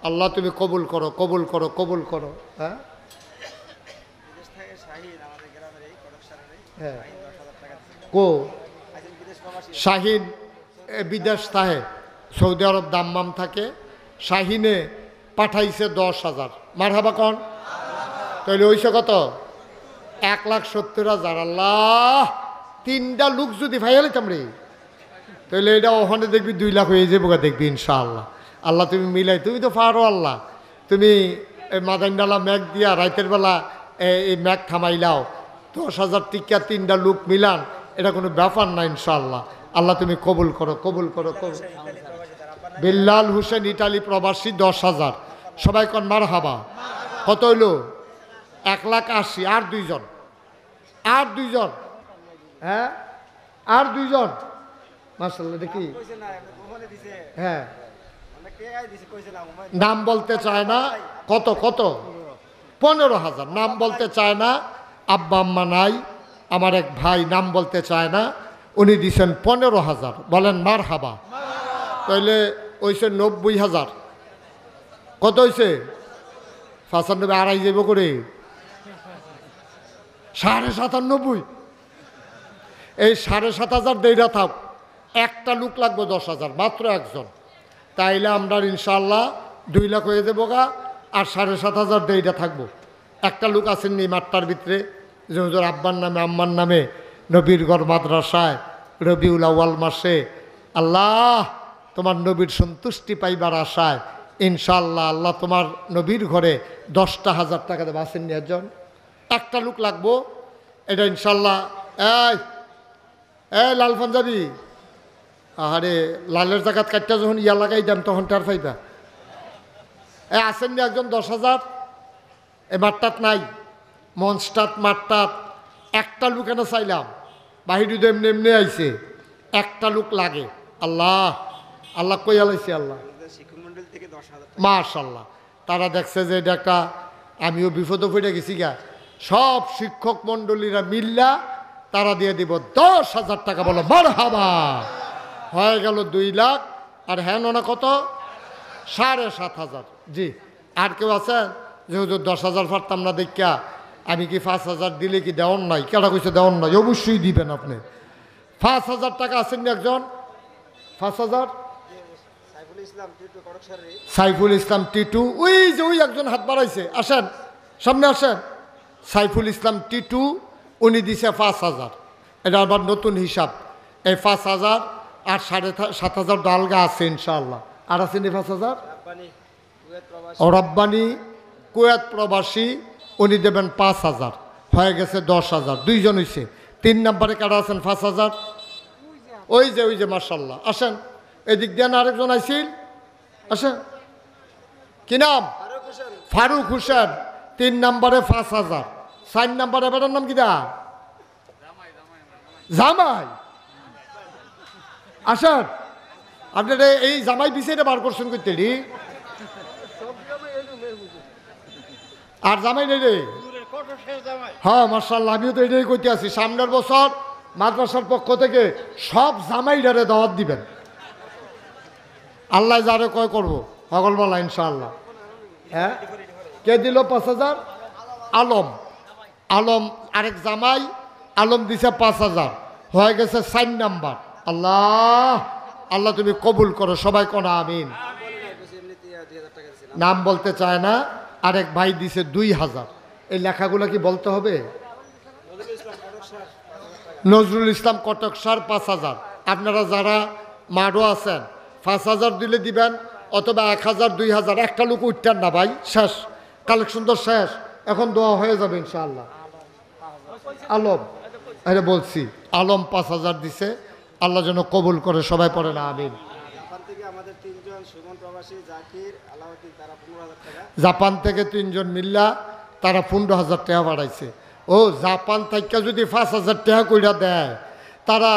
আল্লাহ তুমি কবুল করো, কবুল করো, কবুল করো। হ্যাঁ হ্যাঁ, কো শাহিন বিদেশ থাকে, সৌদি আরব দাম্মাম থাকে। শাহিনে পাঠাইছে 10,000। মার হাবা কন। তাহলে হইছে কত? 1,70,000। আল্লাহ, 3টা লোক যদি ভাইয়া লইতাম রে, তাহলে এটা ওখানে দেখবি 2 লাখ হয়ে যাবো। দেখবি ইনশাআল্লাহ। আল্লাহ তুমি মিলাই, তুমি তো পারো। আল্লাহ তুমি মাদাইনডালা ম্যাগ দিয়া রাতের বেলা এই ম্যাগ থামাইলাও। 10,000 টিকা 3টা লোক মিলান, এটা কোনো ব্যাপার না ইনশাআল্লাহ। আল্লাহ তুমি কবুল করো, কবুল করো, কবুল। বিল্লাল হোসেন ইটালি প্রবাসী 10,000। সবাই কন মারহাবা। কত হইল? 1,80,000। আর দুইজন, আর দুইজন, হ্যাঁ আর দুইজন। মাশাআল্লাহ দেখি, হ্যাঁ নাম বলতে চায় না। কত কত? 15,000। নাম বলতে চায় না, আব্বা আম্মা নাই, আমার এক ভাই নাম বলতে চায় না, উনি দিছেন 15,000। বলেন মারহাবা। তাইলে হইছে 90,000। কত হইছে? 95। আড়াই যাব করে 97.5। এই 7,500 দেইরা থাক। একটা লোক লাগবে 10,000, মাত্র একজন। তাইলে আমরা ইনশাআল্লাহ 2 লাখ হয়ে দেবো গা। আর 7,500 দেইরা থাকবো। একটা লোক আছেন নি মাঠটার ভিতরে, যে হুজুর আব্বার নামে আম্মার নামে নবীরগড় মাদ্রাসায় রবিউল আউয়াল মাসে আল্লাহ তোমার নবীর সন্তুষ্টি পাইবার আশায় ইনশাআল্লাহ আল্লাহ তোমার নবীর ঘরে 10,000 টাকা দেবে। আসেন নি একজন? একটা লোক লাগবো। এটা ইনশাআল্লাহ। এই এই লাল পাঞ্জাবি, আরে লালের জায়গাত কাটটা যখন ইয়া লাগাই দাম তখন টার পাইবা। আসেন নি একজন? 10,000। এ মাঠটাত নাই, মঞ্চটাত মাঠটাত একটা লোক এনে চাইলাম, বাহির এমনি এমনি আইছে। একটা লোক লাগে। আল্লাহ আল্লাহ কই আলাইছে আল্লাহ মাশাআল্লাহ। তারা দেখছে যে এটা একটা, আমিও বিপদে পড়ে গেছি গা। সব শিক্ষক মণ্ডলীরা মিল্লা তারা দিয়ে দিব 10,000 টাকা। বলো মারহাবা। হয়ে গেল 2 লাখ। আর হ্যাঁ না কত? 7,500। জি। আর কেউ আছে যে হুজুর 10,000 পারতাম না দেখা আমি কি 5,000 দিলে কি দেওয়ার নাই? কেটা কইছে দেওয়ার নাই? অবশ্যই দিবেন আপনি। 5,000 টাকা আছেন একজন? 5,000। সাইফুল ইসলাম টিটু। ওই যে ওই একজন হাত বাড়াইছে, আসেন সামনে আসেন। সাইফুল ইসলাম টিটু, উনি দিছে 5,000। এটা আবার নতুন হিসাব। এই 5,000 আর 7,500 ডালগা আছে ইনশাআল্লাহ। আর আছেন 5,000। রব্বানি কুয়েত প্রবাসী, উনি দেবেন 5,000। হয়ে গেছে 10,000। দুইজন হইছে। 3 নম্বরে কারা আছেন 5,000? ওই যে মাশাআল্লাহ। আসেন এদিক দিয়ে। আরেকজন আইছিল, আসেন। কি নাম? ফারুক হোসেন। 3 নম্বরে 5,000। 4 নম্বরে বেটার নাম কি দা? জামাই। আসেন। আপনারা এই জামাই বিষয়টা বার করছেন করতে। আর জামাই নেই রে? হ্যাঁ মাশাআল্লাহ। আমিও তো এটাই কইতে আছি, সামনের বছর মাদ্রাসার পক্ষ থেকে সব জামাইডারে দাওয়াত দিবেন। আল্লাহ যারে কয় করবো সকলবেলা ইনশাআল্লাহ। হ্যাঁ কে দিল 5,000? আলম। আলম আরেক জামাই আলম দিছে 5,000। হয়ে গেছে 4 নাম্বার। আল্লাহ আল্লাহ তুমি কবুল করো। সবাই কোনা আমিন। নাম বলতে চায় না। আরেক ভাই দিছে 2,000। এই লেখাগুলো কি বলতে হবে? নজরুল ইসলাম কটকসার 5,000। আপনারা যারা মারো আছেন 5,000 দিলে দিবেন, অথবা 1,000 2,000। একটা লোক উঠতেন না ভাই, শেষ কালেকশন তো শেষ। এখন দোয়া হয়ে যাবে ইনশাআল্লাহ। আলম, আরে বলছি আলম 5,000 দিছে। আল্লাহ যেন কবুল করে। সবাই পড়ে না আমিন। জাপান থেকে 3জন মিল্লা তারা 15,000 টাকা বাড়াইছে। ও জাপান থেকে যদি 5,000 টাকা কইরা দেয়, তারা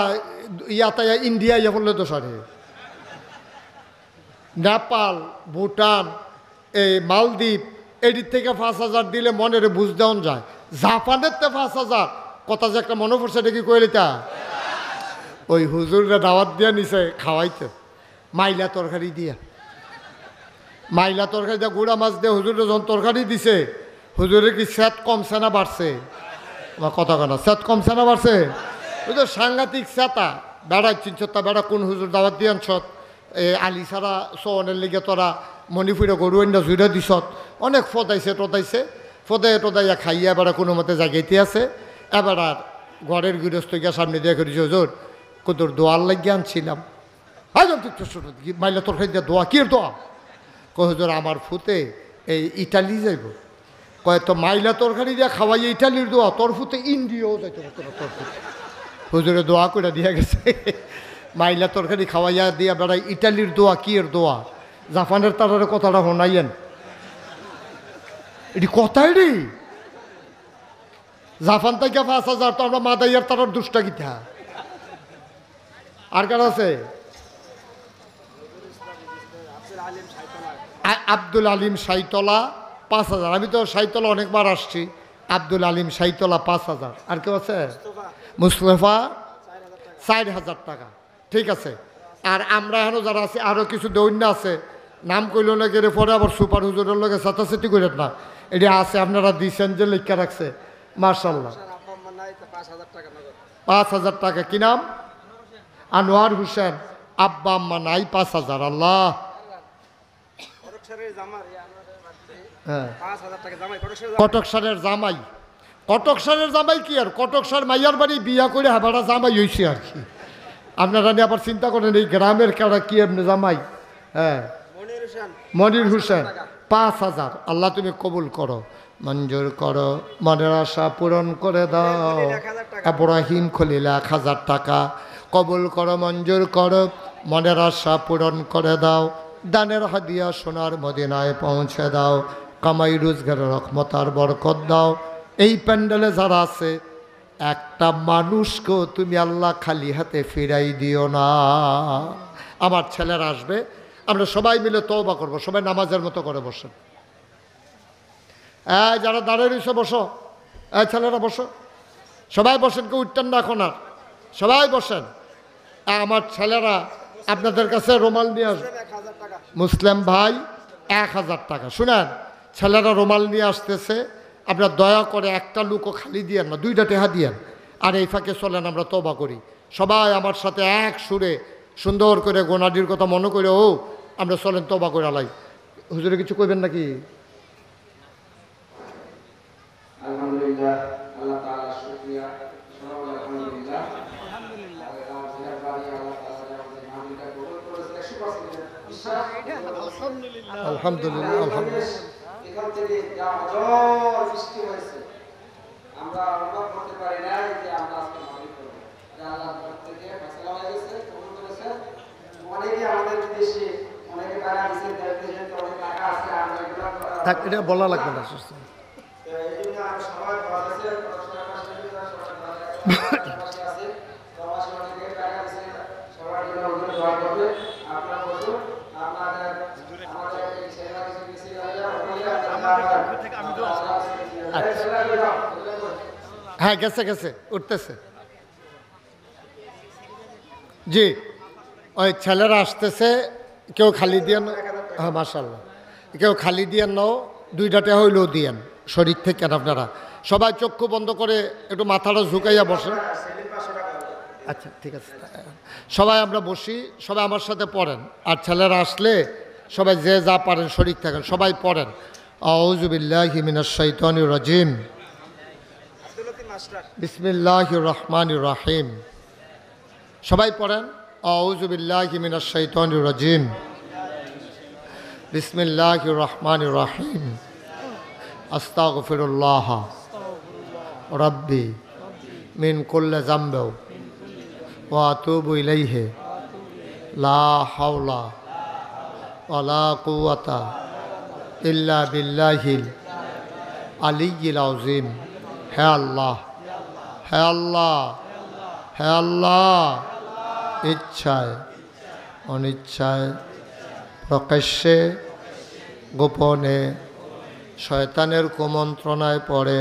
ইয়াতায়া ইন্ডিয়া ইয়া বললে তো সরে। নেপাল, ভুটান, এই মালদ্বীপ, এদিক থেকে 5,000 দিলে মনের বুঝ দেওয়া যায়। জাপানের তো 5,000 কথা যে একটা মনে পড়ছে, এটা কি কইলিতা? ওই হুজুররা দাওয়াত দিয়া নিছে খাওয়াইতে, মাইলা তরকারি দিয়া। মাইলা তরকারি দিয়ে গুড়া মাছ দিয়ে হুজুরে যখন তরকারি দিছে, হুজুরের কি স্যাত কমছে না বাড়ছে? আমার কথা কেনা স্যাত কমছে না বাড়ছে? ওই তো সাংঘাতিক স্যাতা বেড়াই চিনছত। বেড়া কোন হুজুর দাওয়াত দিয়ে আনছত? আলি সারা সোনের লিগে তোরা মণিপুরে গরু আন্ডা জুড়ে দিছত। অনেক ফদাইছে ফদাইয়া খাইয়া এবার কোনো মতে জাগাইতে আছে। এবার আর ঘরের গৃহস্থকে সামনে দিয়ে করেছি, হুজুর কতর দোয়ার লাগিয়ে আনছিলাম। মাইলা তরকারি দিয়ে দোয়া কি দোয়া? হুজুর আমার ফুতে এই ইটালি যাইব। কয় তো মাইলা তরকারি দিয়ে খাওয়াই ইটালির দোয়া, তোর ফুতে ইন্ডিয়াও যাইতো তোর ফুতে। হুজুরে দোয়া করে দিয়ে গেছে। মাইলা তরকারি খাওয়াইয়া দিয়া বেড়াই ইটালির দোয়া কি এর দোয়া জাপানের তারারে কথাটা শোনাইয়েন এটি কথাই রে জাপান থেকে 5,000 তো আমরা মাদাইয়ার তারার দুষ্টা গীতা আর কার আছে আব্দুল আলিম সাইতলা 5,000 আমি তো সাইতলা অনেকবার আসছি আব্দুল আলিম সাইতলা 5,000 আর কেউ আছে মুস্তফা 4,000 টাকা ঠিক আছে আর আমরা এখনো যারা আছি আরও কিছু দৈন্য আছে নাম কইল না গেলে পরে আবার সুপার হুজুরের লগে সাতাসাতি করেন না এটা আছে আপনারা দিচ্ছেন যে লিখা রাখছে মার্শাল্লাহ 5,000 টাকা কি নাম আনোয়ার হোসেন আব্বা আম্মা নাই 5,000 আল্লাহ হ্যাঁ কটক সারের জামাই কটক সারের জামাই কি আর কটক সার মাইয়ার বাড়ি বিয়া করে হাবাড়া জামাই হয়েছে আর কি আপনারা নিয়ে আবার চিন্তা করেন এই গ্রামের কারা কি এমনি জামাই হ্যাঁ মনির হোসেন 5,000 আল্লাহ তুমি কবুল করো মঞ্জুর করো মনের আশা পূরণ করে দাও ইব্রাহিম খলিল 1,000 টাকা কবুল করো মঞ্জুর করো মনের আশা পূরণ করে দাও দানের হাদিয়া সোনার মদিনায় পৌঁছে দাও কামাই রোজগারের রহমত আর বরকত দাও এই প্যান্ডেলে যারা আছে একটা মানুষকেও তুমি আল্লাহ খালি হাতে ফিরাই দিও না আমার ছেলেরা আসবে আমরা সবাই মিলে তওবা করব সবাই নামাজের মতো করে বসেন যারা দাঁড়িয়ে রয়েছে বসো ছেলেরা বসো সবাই বসেন কেউ উঠতেন না এখন আর সবাই বসেন আমার ছেলেরা আপনাদের কাছে রুমাল নিয়ে আসবে মুসলিম ভাই 1,000 টাকা শুনেন ছেলেরা রুমাল নিয়ে আসতেছে আপনার দয়া করে একটা লুকও খালি দিয়েন না 2টা টেহা দিয়েন আর এই ফাঁকে চলেন আমরা তওবা করি সবাই আমার সাথে এক সুরে সুন্দর করে গোনাডির কথা মনে করে ও আমরা চলেন তওবা করে আলাই হুজুরে কিছু কইবেন নাকি আলহামদুলিল্লাহ আল্লাহ তাআলা শুকরিয়া সবাই আলহামদুলিল্লাহ আলহামদুলিল্লাহ আলহামদুলিল্লাহ এখান থেকে যা অজর সৃষ্টি হয়েছে আমরা অনুভব করতে পারি না যে আমরা আজকে মাহফিল করব যা আল্লাহর তরফ থেকে ফয়সালা হয়ে গেছে কবুল করেছে অনেকে আমাদের বিদেশে অনেকে টাকা দিয়েছে দেশে অনেক টাকা আছে আমরা এগুলো থাক এটা বলা লাগবে না সুস্থ এই জন্য আমরা সবাই ভালো আছে পড়াশোনার পাশে আছে প্রবাসী অনেকে টাকা দিয়েছে সবার জন্য হুজুর দোয়া করবে আপনারা বলুন আপনাদের আমাদের এই ছেলেরা কিছু কিছু হ্যাঁ গেছে গেছে উঠতেছে জি ওই ছেলেরা আসতেছে কেউ খালি দিয়ে হ্যাঁ মাশাআল্লাহ কেউ খালি দিয়ে নাও 2টা হইলেও দিয়েন শরীর থেকে আপনারা সবাই চক্ষু বন্ধ করে একটু মাথাটা ঝুঁকাইয়া বসেন আচ্ছা ঠিক আছে সবাই আমরা বসি সবাই আমার সাথে পড়েন আর ছেলেরা আসলে সবাই যে যা পারেন শরীর থাকেন সবাই পড়েন আউযু বিল্লাহি মিনাশ শাইতানির রাজিম বিসমিল্লাহির রহমানির রহিম সবাই পড়েন আউযু বিল্লাহি মিনাশ শাইতানির রাজিম বিসমিল্লাহির রহমানির রহিম আস্তাগফিরুল্লাহ রাব্বি মিন কুল্লি যামবি ওয়া আতুবু ইলাইহি লা হাওলা ওয়ালা কুওয়াতা ইল্লা বিল্লাহিল আলিয়্যিল আযীম হে আল্লাহ হে আল্লাহ হে আল্লাহ ইচ্ছায় অনিচ্ছায় প্রকাশ্যে গোপনে শয়তানের কুমন্ত্রণায় পড়ে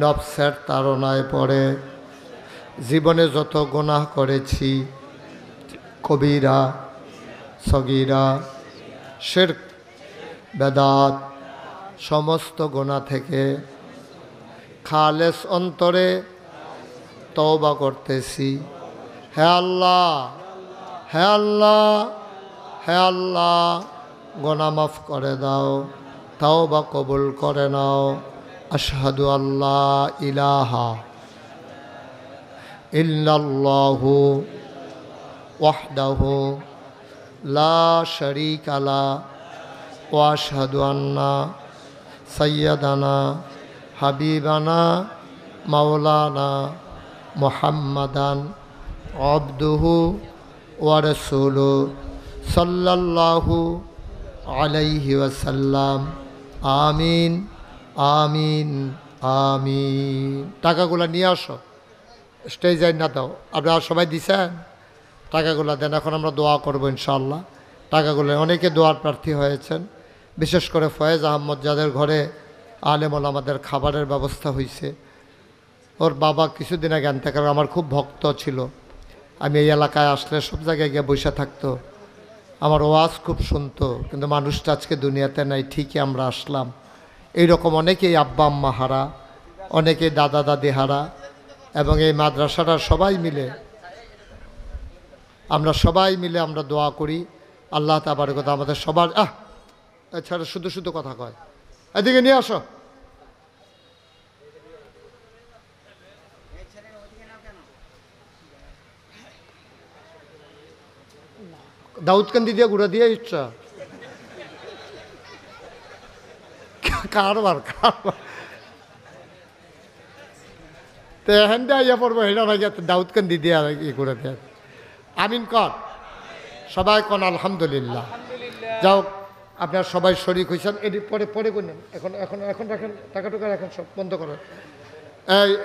নফসের তাড়নায় পড়ে জীবনে যত গুনাহ করেছি কবিরা সগীরা শিরক বেদাত সমস্ত গুনাহ থেকে খালেস অন্তরে তওবা করতেছি হে আল্লাহ হে আল্লাহ হে আল্লাহ গুনাহ মাফ করে দাও তওবা কবুল করে নাও আশহাদু আল্লাহ ইলাহা ইল্লাল্লাহু ওয়াহদাহু লা শারীকা লা ওয়া আশহাদু আন্না সাইয়্যিদানা হাবিবানা মাওলানা মুহাম্মাদান আবদুহু ওয়া রাসূলুহু সাল্লাল্লাহু আলাইহি ওয়াসাল্লাম। আমিন আমিন আমিন। টাকাগুলো নিয়ে আসো, স্টেজে না দাও। আপনারা সবাই দিছেন? টাকাগুলো দেন, এখন আমরা দোয়া করবো ইনশাআল্লাহ। টাকাগুলো অনেকে দোয়ার প্রার্থী হয়েছেন, বিশেষ করে ফয়েজ আহমদ, যাদের ঘরে আলেম ওলামাদের খাবারের ব্যবস্থা হয়েছে। ওর বাবা কিছুদিন আগে আনতে, কারণ আমার খুব ভক্ত ছিল, আমি এই এলাকায় আসলে সব জায়গায় গিয়ে বসে থাকতো, আমার ওয়াজ খুব শুনতো, কিন্তু মানুষটা আজকে দুনিয়াতে নাই। ঠিকই আমরা আসলাম। এইরকম অনেকেই আব্বা আম্মা হারা, অনেকেই দাদা দাদি হারা, এবং এই মাদ্রাসাটা সবাই মিলে আমরা দোয়া করি আল্লাহ তাবারক ওয়া তাআলা আমাদের সবার। এছাড়া শুধু শুধু কথা কয়, এদিকে নিয়ে আসো। দাউদকান্দি দিয়ে গুঁড়া দিয়ে ইচ্ছা কারবার তো হ্যান্ডে আইয়া পড়বো, হেঁটা ভাইয়া দাউদকান্দি দিয়ে ই করে দেয়। আমিন কর সবাই, কোন আলহামদুলিল্লাহ। যাও, আপনার সবাই শরীক হয়েছেন। এটি পরে পরে করলেন, এখন এখন এখন রাখেন, টাকা টুকা রাখেন, সব বন্ধ করেন।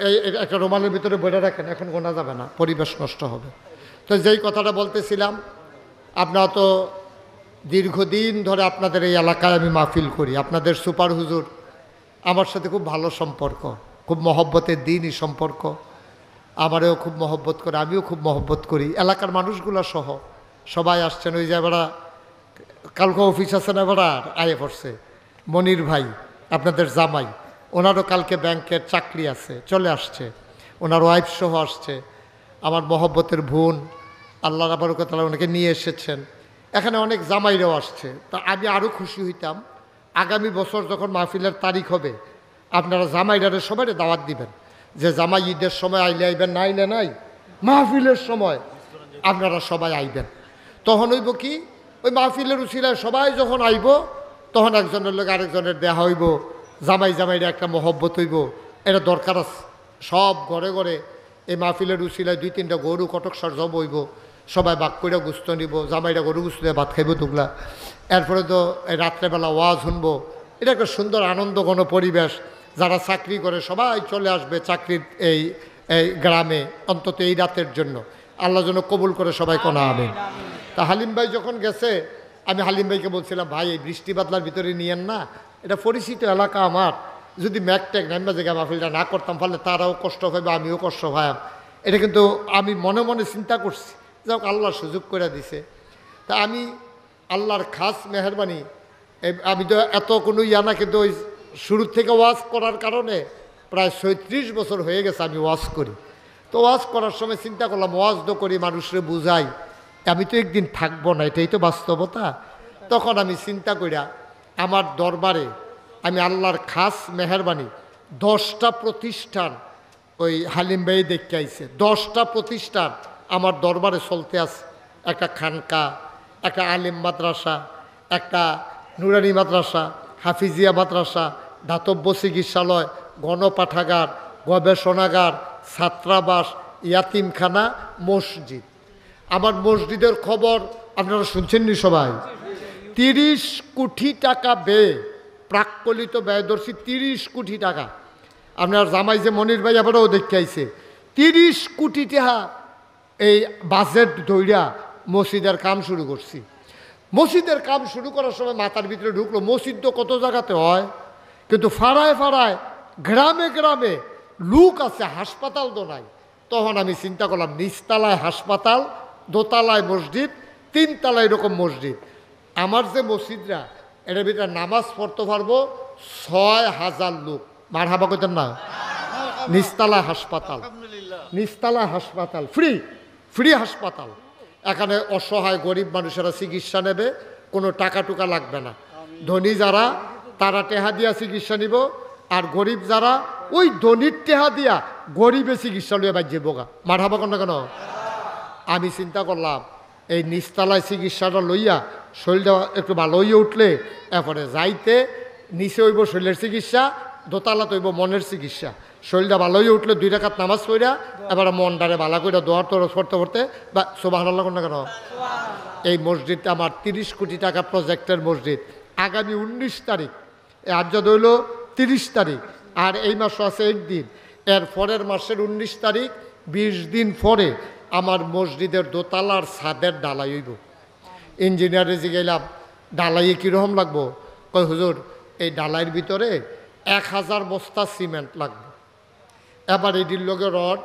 এই একটা রুমালের ভিতরে বইটা রাখেন, এখন গোনা যাবে না, পরিবেশ নষ্ট হবে। তো যেই কথাটা বলতেছিলাম, আপনারা তো দীর্ঘদিন ধরে আপনাদের এই এলাকায় আমি মাহফিল করি। আপনাদের সুপার হুজুর আমার সাথে খুব ভালো সম্পর্ক, খুব মহব্বতের দিনই সম্পর্ক। আমারও খুব মহব্বত করে, আমিও খুব মহব্বত করি। এলাকার মানুষগুলো সহ সবাই আসছেন। ওই যে এবারা কালকে অফিস আছে না, এবারা আয়ে পড়ছে মনির ভাই, আপনাদের জামাই, ওনারও কালকে ব্যাংকের চাকরি আছে, চলে আসছে। ওনার ওয়াইফ সহ আসছে। আমার মহব্বতের বোন, আল্লাহ রাব্বুল তাআলা ওনাকে নিয়ে এসেছেন। এখানে অনেক জামাইরাও আসছে। তা আমি আরও খুশি হইতাম, আগামী বছর যখন মাহফিলের তারিখ হবে, আপনারা জামাইরারে সবাই দাওয়াত দিবেন, যে জামাই ঈদের সময় আইলে আইবেন, না আইলে নাই, মাহফিলের সময় আপনারা সবাই আইবেন। তখন হইব কি, ওই মাহফিলের উছিলায় সবাই যখন আইব, তখন একজনের লোক আরেকজনের দেহা হইব, জামাই জামাইরা একটা মহব্বত হইব। এটা দরকার আছে। সব ঘরে ঘরে এই মাহফিলের উছিলায় 2-3টা গরু কটকসার জব হইব, সবাই বাক করে গুস্ত নিব, জামাইরা গরু গুস্ত দিয়ে ভাত খাইব দুগলা। এরপরে তো এই রাত্রেবেলা ওয়াজ শুনবো। এটা একটা সুন্দর আনন্দঘন পরিবেশ। যারা চাকরি করে সবাই চলে আসবে চাকরির এই গ্রামে, অন্তত এই রাতের জন্য। আল্লাহ যেন কবুল করে সবাই কোনা আমিন। তা হালিম ভাই যখন গেছে, আমি হালিম ভাইকে বলছিলাম, ভাই এই বৃষ্টি বাদলার ভিতরে নিয়েন না, এটা পরিচিত এলাকা আমার, যদি ম্যাকট্যাক নাম্বা জায়গায় মাহফিলটা না করতাম ফলে তারাও কষ্ট পাইবে, আমিও কষ্ট পাইম। এটা কিন্তু আমি মনে মনে চিন্তা করছি, যাক আল্লাহ সুযোগ করে দিছে। তা আমি আল্লাহর খাস মেহরবানি, আমি তো এত কোনো ইয়া না, কিন্তু ওই শুরু থেকে ওয়াজ করার কারণে প্রায় 36 বছর হয়ে গেছে আমি ওয়াজ করি। তো ওয়াজ করার সময় চিন্তা করলাম, ওয়াজ তো করি, মানুষরে বুঝাই, আমি তো একদিন থাকবো না, এটাই তো বাস্তবতা। তখন আমি চিন্তা করিয়া আমার দরবারে আমি আল্লাহর খাস মেহরবানি 10টা প্রতিষ্ঠান, ওই হালিম ভাই দেখতে আইছে, 10টা প্রতিষ্ঠান আমার দরবারে চলতে আছে। একটা খানকা, একটা আলিম মাদ্রাসা, একটা নুরানি মাদ্রাসা, হাফিজিয়া মাদ্রাসা, দাতব্য চিকিৎসালয়, গণপাঠাগার, গবেষণাগার, ছাত্রাবাস, ইয়াতিমখানা, মসজিদ। আমার মসজিদের খবর আপনারা শুনছেননি সবাই? 30 কোটি টাকা ব্যয়, প্রাক্কলিত ব্যয়দর্শী 30 কোটি টাকা। আপনার জামাই যে মনির ভাই আবারও দেখতে আইছে, 30 কোটি টাকা এই বাজেট ধইরা মসজিদের কাম শুরু করছি। মসজিদের কাম শুরু করার সময় মাথার ভিতরে ঢুকলো, মসজিদ তো কত জায়গাতে হয়, কিন্তু ফাড়ায় ফাড়ায় গ্রামে গ্রামে লোক আছে, হাসপাতাল তো নাই। তখন আমি চিন্তা করলাম, নিচতলায় হাসপাতাল, দোতলায় মসজিদ, 3 তলায় এরকম মসজিদ। আমার যে মসজিদরা, এটার ভিতরে নামাজ পড়তে পারবো 6000 লোক। মারহাবা কইতেন না? নিচতলায় হাসপাতাল, নিচতলায় হাসপাতাল, ফ্রি হাসপাতাল। এখানে অসহায় গরিব মানুষেরা চিকিৎসা নেবে, কোনো টাকা টুকা লাগবে না। ধনী যারা তারা টেহা দিয়া চিকিৎসা নিব, আর গরিব যারা ওই ধনীর টেহা দিয়া গরিবে চিকিৎসা লিয়ে বাজ্যে বোগা। মারহাবা কেন কেন? আমি চিন্তা করলাম, এই নিচতলায় চিকিৎসাটা লইয়া শরীরটা একটু ভালো হইয়া উঠলে, এরপরে যাইতে নিচে হইব শরীরের চিকিৎসা, দোতলা তৈব মনের চিকিৎসা, শরীরটা ভালো হয়ে উঠলে 2 রাকাত নামাজ পড়া এবার মনটারে ভালো করে দোয়ার তরস পড়তে পড়তে বা সুবহানাল্লাহ না কেন। এই মসজিদটা আমার 30 কোটি টাকা প্রজেক্টের মসজিদ। আগামী 19 তারিখ আজ হইল 30 তারিখ, আর এই মাসও আছে 1 দিন, এর পরের মাসের 19 তারিখ 20 দিন পরে আমার মসজিদের দোতলার ছাদের ঢালাই হইব। ইঞ্জিনিয়ারে যে গেলাম ঢালাইয়ে কীরকম লাগবো, কই হুজুর এই ঢালাইয়ের ভিতরে 1000 বস্তা সিমেন্ট লাগবে। এবার এটির লগে রড,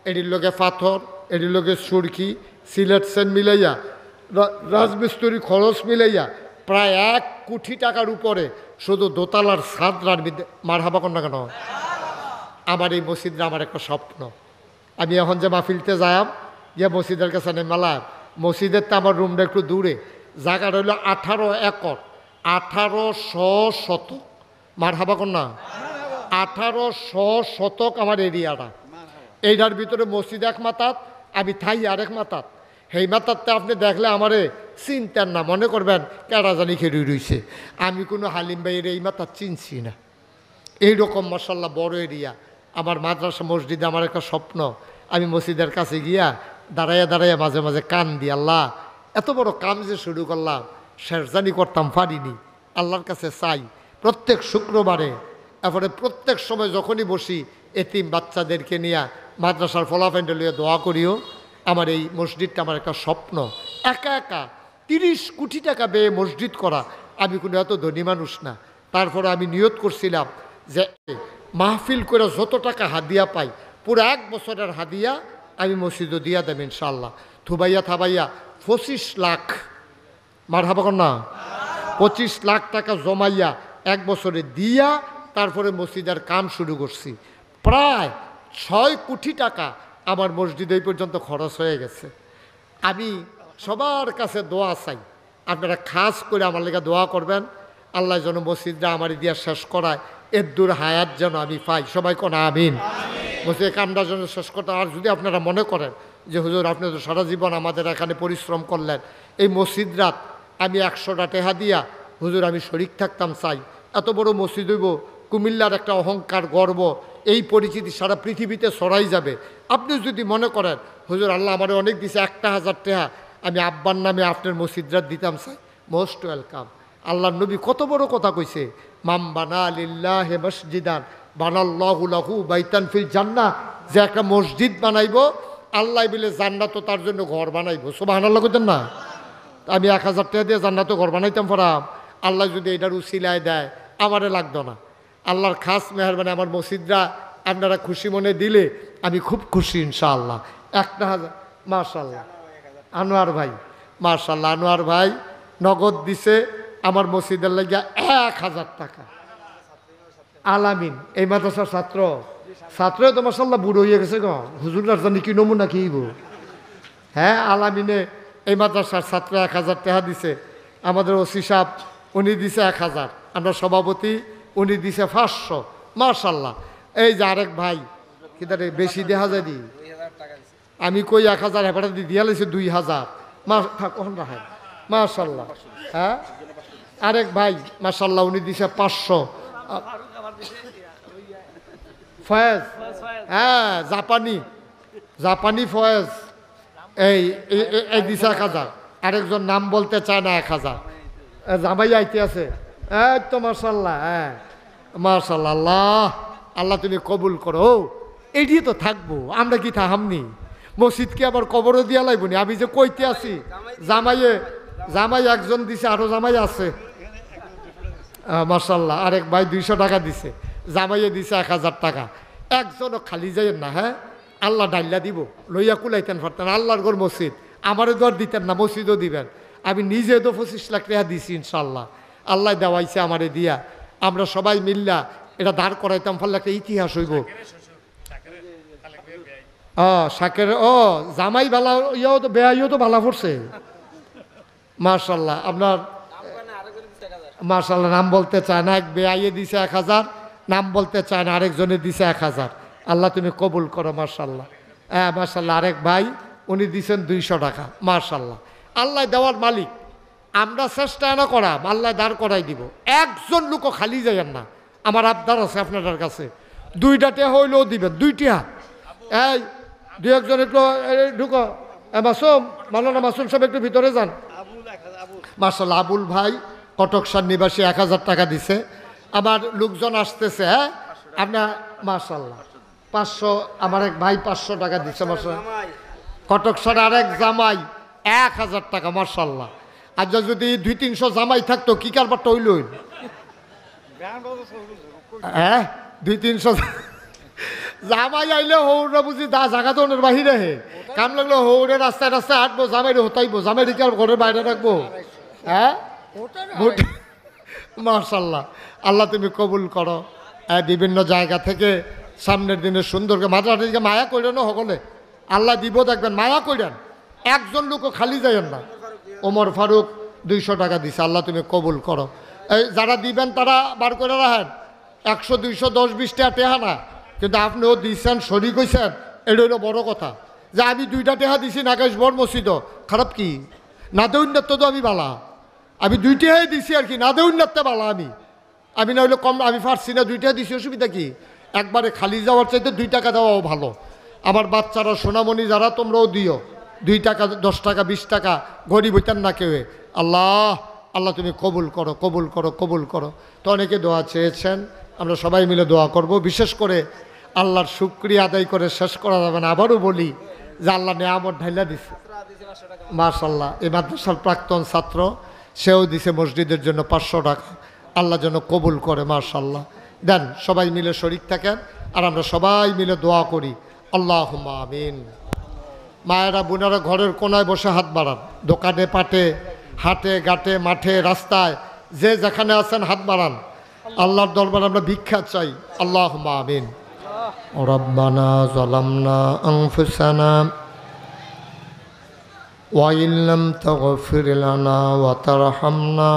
এটির লগে পাথর, এটির লগে সুরকি, সিলেট সেন্ট মিলাইয়া রাজমিস্ত্রি খরচ মিলাইয়া প্রায় 1 কোটি টাকার উপরে শুধু দোতলার ছাদ রাখবি। মার হাবা কর না কেন। আমার এই মসজিদটা আমার একটা স্বপ্ন। আমি এখন যে মাহফিলতে যাইম যে মসজিদের কাছে নেমালাম, মসজিদের তো আমার রুমটা একটু দূরে, জায়গাটা হইল 18 একর, 1800 শতক। মার হাবা কর না। 1800 শতক আমার এরিয়াটা। এইটার ভিতরে মসজিদ এক মাতাত, আমি থাই আরেক মাতাত। সেই মাতাতে আপনি দেখলে আমারে চিনতেন না, মনে করবেন কেডা জানি খেড়ি রইছে। আমি কোনো হালিম ভাইয়ের এই মাতাত চিনছি না। এইরকম মাশাআল্লাহ বড় এরিয়া। আমার মাদ্রাসা মসজিদে আমার একটা স্বপ্ন, আমি মসজিদের কাছে গিয়া দাঁড়াইয়া দাঁড়াইয়া মাঝে মাঝে কান দি, আল্লাহ এত বড় কাম যে শুরু করলাম শেরজানি করতাম পারিনি। আল্লাহর কাছে চাই প্রত্যেক শুক্রবারে, এরপরে প্রত্যেক সময় যখনই বসি এতিম বাচ্চাদেরকে নিয়ে মাদ্রাসার ফলাফেন্ডে লিয়ে দোয়া করিও। আমার এই মসজিদটা আমার একটা স্বপ্ন। একা একা 30 কোটি টাকা ব্যয়ে মসজিদ করা, আমি কোনো এত ধনী মানুষ না। তারপরে আমি নিয়ত করছিলাম যে মাহফিল করে যত টাকা হাদিয়া পাই পুরো 1 বছরের হাদিয়া আমি মসজিদও দিয়া দেব ইনশাআল্লাহ। থুবাইয়া থাবাইয়া 25 লাখ, মার হাবা কর না, 25 লাখ টাকা জমাইয়া 1 বছরে দিয়া তারপরে মসজিদের কাম শুরু করছি। প্রায় 6 কোটি টাকা আমার মসজিদ এই পর্যন্ত খরচ হয়ে গেছে। আমি সবার কাছে দোয়া চাই, আপনারা খাস করে আমার লেগে দোয়া করবেন। আল্লাহ যেন মসজিদটা আমার দিয়া শেষ করায়, এর দূর হায়াত যেন আমি পাই। সবাই কোন আমিন। মসজিদের কামটা যেন শেষ করতে। আর যদি আপনারা মনে করেন যে হুজুর আপনি তো সারা জীবন আমাদের এখানে পরিশ্রম করলেন, এই মসজিদ রাত আমি 100টা টেহা দিয়া হুজুর আমি শরিক থাকতাম চাই, এত বড় মসজিদ হইব, কুমিল্লার একটা অহংকার গর্ব, এই পরিচিতি সারা পৃথিবীতে ছড়াই যাবে। আপনি যদি মনে করেন হুজুর আল্লাহ আমার অনেক দিছে 1000 টাকা আমি আব্বার নামে আপনার মসজিদরাত দিতাম চাই, মোস্ট ওয়েলকাম। আল্লাহর নবী কত বড় কথা কইছে, মাম বানা লিল্লাহি মসজিদান বানাল্লাহু লাহু বাইতান ফিল জান্নাহ। যে একটা মসজিদ বানাইব আল্লাহ বলে জান্নাতও তার জন্য ঘর বানাইব। সুবহানাল্লাহ কইতেন না। আমি 1000 টাকা দিয়ে জান্নাতও ঘর বানাইতাম পরাম। আল্লাহ যদি এটার উসিলায় দেয় আমারে লাগতো না। আল্লাহর খাস মেহরবানি আমার মসজিদরা আপনারা খুশি মনে দিলে আমি খুব খুশি ইনশাআল্লাহ। 1000 মাশাআল্লাহ। আনোয়ার ভাই মাশাআল্লাহ, আনোয়ার ভাই নগদ দিছে আমার মসজিদের লাগিয়া 1000 টাকা। আলামিন এই মাদ্রাসার ছাত্র তো মাশাআল্লাহ বুড়ো হয়ে গেছে গো, হুজুরার জানি কি নমুনা কিইব। হ্যাঁ, আলামিনে এই মাদ্রাসার ছাত্র 1000 টাকা দিছে। আমাদের ওসি সাহেব উনি দিছে 1000, আমরা সভাপতি উনি দিছে 500। মাশাআল্লাহ। এই যে আরেক ভাই কিদারে বেশি দেখা যায় দি, আমি কই 1000 হেপাটা দিয়া লাইছে 2000। মাশাআল্লাহ। হ্যাঁ, আরেক ভাই মাশাআল্লাহ উনি দিছে 500। ফয়েজ, হ্যাঁ জাপানি ফয়েজ এই দিছে 1000। আরেকজন নাম বলতে চায় না 1000। জামাই আইতে আছে, এই তো মাশাআল্লাহ। হ্যাঁ মাশাআল্লাহ। আল্লাহ আল্লাহ তুমি কবুল করো। এটি তো থাকবো, আমরা কি থাহামনি? মসজিদকে আবার কবরও দিয়া লাইবনি। আমি যে কইতে আছি জামাই একজন দিছে, আরো জামাই আছে মাশাআল্লাহ। আরেক ভাই 200 টাকা দিছে, জামাইয়ে দিছে 1000 টাকা। একজনও খালি যাইয়েন না। হ্যাঁ, আল্লাহ ডাইল্লা দিব, লইয়া কুলাইতেন পারতেন। আল্লাহর ঘর মসজিদ, আমারও দর দিতেন না, মসজিদও দিবেন। আমি নিজে তো 25 লাখ টাকা দিছি ইনশাআল্লাহ। আল্লাহ দেওয়াইছে আমারে দিয়া। আমরা সবাই মিল্লা এটা দাঁড় করাইতাম, ফলে একটা ইতিহাস হইব। শাকের জামাই ভালা ইয়াও তো বেয়াইও তো ভালা পড়ছে মাশাআল্লাহ। আপনার মাশাআল্লাহ নাম বলতে চায় না, এক বেয়াইয়ে দিছে 1000, নাম বলতে চায় না, আরেকজনে দিছে 1000। আল্লাহ তুমি কবুল করো মাশাআল্লাহ। হ্যাঁ মাশাআল্লাহ। আরেক ভাই উনি দিছেন 200 টাকা মাশাআল্লাহ। আল্লাহ দেওয়ার মালিক, আমরা চেষ্টা না করাম, আল্লাহ দাঁড় করাই দিব। একজন লোকও খালি যাইয়েন না। আমার আবদার আছে আপনাদের কাছে, 2টা টেহা হইলেও দিবেন, 2টা। এই 2-1জন একটু ঢুকো, মাসুম, মাওলানা মাসুম সাহেব একটু ভিতরে যান। মাশাআল্লাহ, আবুল ভাই কটকসার নিবাসী 1000 টাকা দিছে। আমার লোকজন আসতেছে, হ্যাঁ আপনার মাশাআল্লাহ 500, আমার এক ভাই 500 টাকা দিচ্ছে মাশাআল্লাহ। কটকসার আরেক জামাই 1000 টাকা মাশাআল্লাহ। আর যদি 200-300 জামাই থাকতো কি কারবারটা হইল? হ্যাঁ 200-300 জামাই আইলে হৌরা বুঝি জাগা দনের বাহিরে হে কাম লাগলো, হৌরে রাস্তায় রাস্তায় হাঁটবো, জামাইরে হতাইবো, জামাইরে কি আর ঘরের বাইরে রাখবো? হ্যাঁ মাশাআল্লাহ, আল্লাহ তুমি কবুল করো। বিভিন্ন জায়গা থেকে সামনের দিনে সুন্দরকে মাঝামাঝি দিকে মায়া করেন সকলে, আল্লাহ দিব দেখবেন, মায়া করেন, একজন লোকও খালি যাইয়েন না। ওমর ফারুক 200 টাকা দিছে, আল্লাহ তুমি কবুল করো। এই যারা দিবেন তারা বার করে রাখেন, 100, 200, 10, 20 টাকা টেহা না, কিন্তু আপনিও দিচ্ছেন, শরিক হয়েছেন, এটা হলো বড় কথা। যে আমি 2টা টেহা দিছি নাকাশ বড় মসজিদ, খারাপ কি? না দেউন্নাত্য তো আমি বালা, আমি 2টাই দিছি আর কি, না দেউন্নাত্তে বালা আমি না হইলে কম, আমি পারছি না 2টা দিছি, অসুবিধা কি? একবারে খালি যাওয়ার চাইতে 2 টাকা দেওয়াও ভালো। আমার বাচ্চারা সোনামণি যারা, তোমরাও দিও 2 টাকা, 10 টাকা, 20 টাকা, গরিব হইতেন না কেউ। আল্লাহ আল্লাহ তুমি কবুল করো, কবুল করো, কবুল করো। তো অনেকে দোয়া চেয়েছেন, আমরা সবাই মিলে দোয়া করব। বিশেষ করে আল্লাহর শুকরিয়া আদায় করে শেষ করা যাবে না। আবারও বলি যে আল্লাহ নেয়ামত ঢাইলা দিছে মাশাআল্লাহ। এই মাদ্রাসার প্রাক্তন ছাত্র, সেও দিছে মসজিদের জন্য 500 টাকা, আল্লাহ যেন কবুল করে মাশাআল্লাহ। দেন সবাই মিলে শরীক থাকেন, আর আমরা সবাই মিলে দোয়া করি, আল্লাহুম্মা আমিন। মায়েরা বোনেরা ঘরের কোনায় বসে হাত বাড়ান, দোকানে পাটে, হাটে ঘাটে, মাঠে রাস্তায়, যে যেখানে আছেন হাত বাড়ান। আল্লাহর দরবারে আমরা ভিক্ষা চাই, আল্লাহুম্মা আমিন। রব্বানা যালামনা আনফুসানা ওয়া ইন লাম তাগফির লানা ওয়া তারহামনা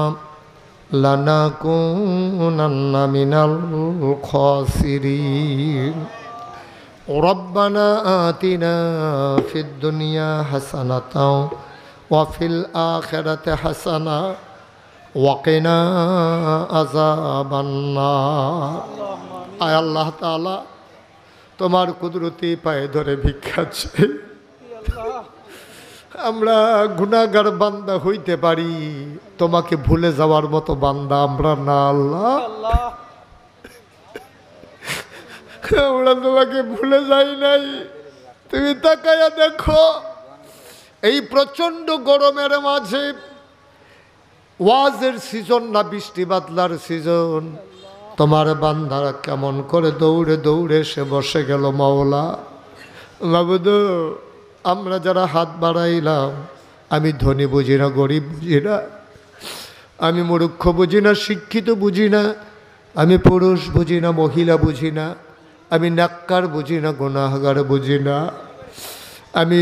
লানাকুনান্না মিনাল খাসিরিন। রব্বানা আতিনা ফিদ দুনিয়া হাসানাতাও ওয়া ফিল আখিরাতি হাসানা ওয়া কিনা আযাবান নার। আয় আল্লাহ তাআলা, তোমার কুদরতি পায়ে ধরে ভিক্ষা চাই। আমরা গুনাহগার বান্দা হইতে পারি, তোমাকে ভুলে যাওয়ার মতো বান্দা আমরা না আল্লাহ। আমরা তোমাকে ভুলে যাই নাই। তুমি তাকায়া দেখো, এই প্রচন্ড গরমের মাঝে ওয়াজের সিজন না বৃষ্টি বাদলার সিজন, তোমার বান্দারা কেমন করে দৌড়ে দৌড়ে সে বসে গেল। মাওলা মাবুদ, আমরা যারা হাত বাড়াইলাম, আমি ধনী বুঝি না, গরিব বুঝি না, আমি মূর্খ বুঝি না, শিক্ষিত বুঝি না, আমি পুরুষ বুঝি না, মহিলা বুঝি না, আমি নাক্কার বুঝি না, গুনাহগার বুঝি না, আমি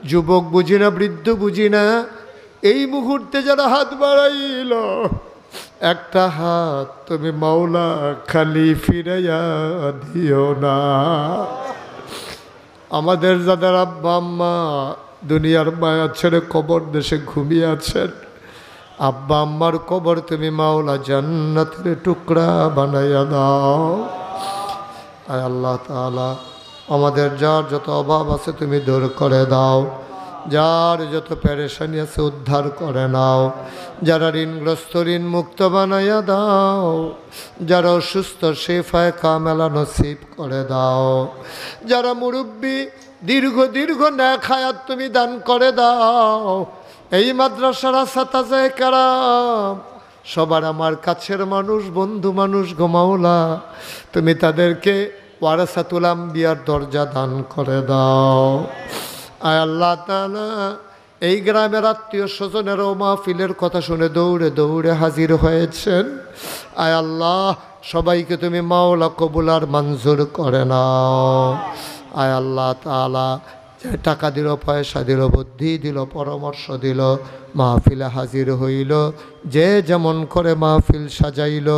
যুবক বুঝি না, বৃদ্ধ বুঝি না। এই মুহূর্তে যারা হাত বাড়াইল, একটা হাত তুমি মাওলা খালি ফিরাইয়া দিও না। আমাদের যাদের আব্বা আম্মা দুনিয়ার মায়া ছেড়ে কবর দেশে ঘুমিয়ে আছেন, আব্বা আম্মার কবর তুমি মাওলা জান্নাতের টুকরা বানাইয়া দাও। আয় আল্লাহ তাআলা, আমাদের যার যত অভাব আছে তুমি দূর করে দাও, যার যত পেরেশানি আছে উদ্ধার করে নাও, যারা ঋণগ্রস্ত ঋণ মুক্ত বানাইয়া দাও, যারা অসুস্থ শেফায়ে কামেলা নসিব করে দাও, যারা মুরব্বী দীর্ঘ দীর্ঘ নেক হায়াত তুমি দান করে দাও। এই মাদ্রাসার ছাত্রছাত্রী কেরাম সবার আমার কাছের মানুষ, বন্ধু মানুষ গো মাওলা, তুমি তাদেরকে ওয়ারাসাতুল আম্বিয়ার দরজা দান করে দাও। আয় আল্লাহ তাআলা, এই গ্রামের আত্মীয় স্বজনেরও মাহফিলের কথা শুনে দৌড়ে দৌড়ে হাজির হয়েছেন। আয় আল্লাহ, সবাইকে তুমি মাওলা কবুল আর মঞ্জুর করে নাও। আয় আল্লাহ তাআলা, যে টাকা দিল, পয়সা দিল, বুদ্ধি দিল, পরামর্শ দিল, মাহফিলে হাজির হইল, যে যেমন করে মাহফিল সাজাইল,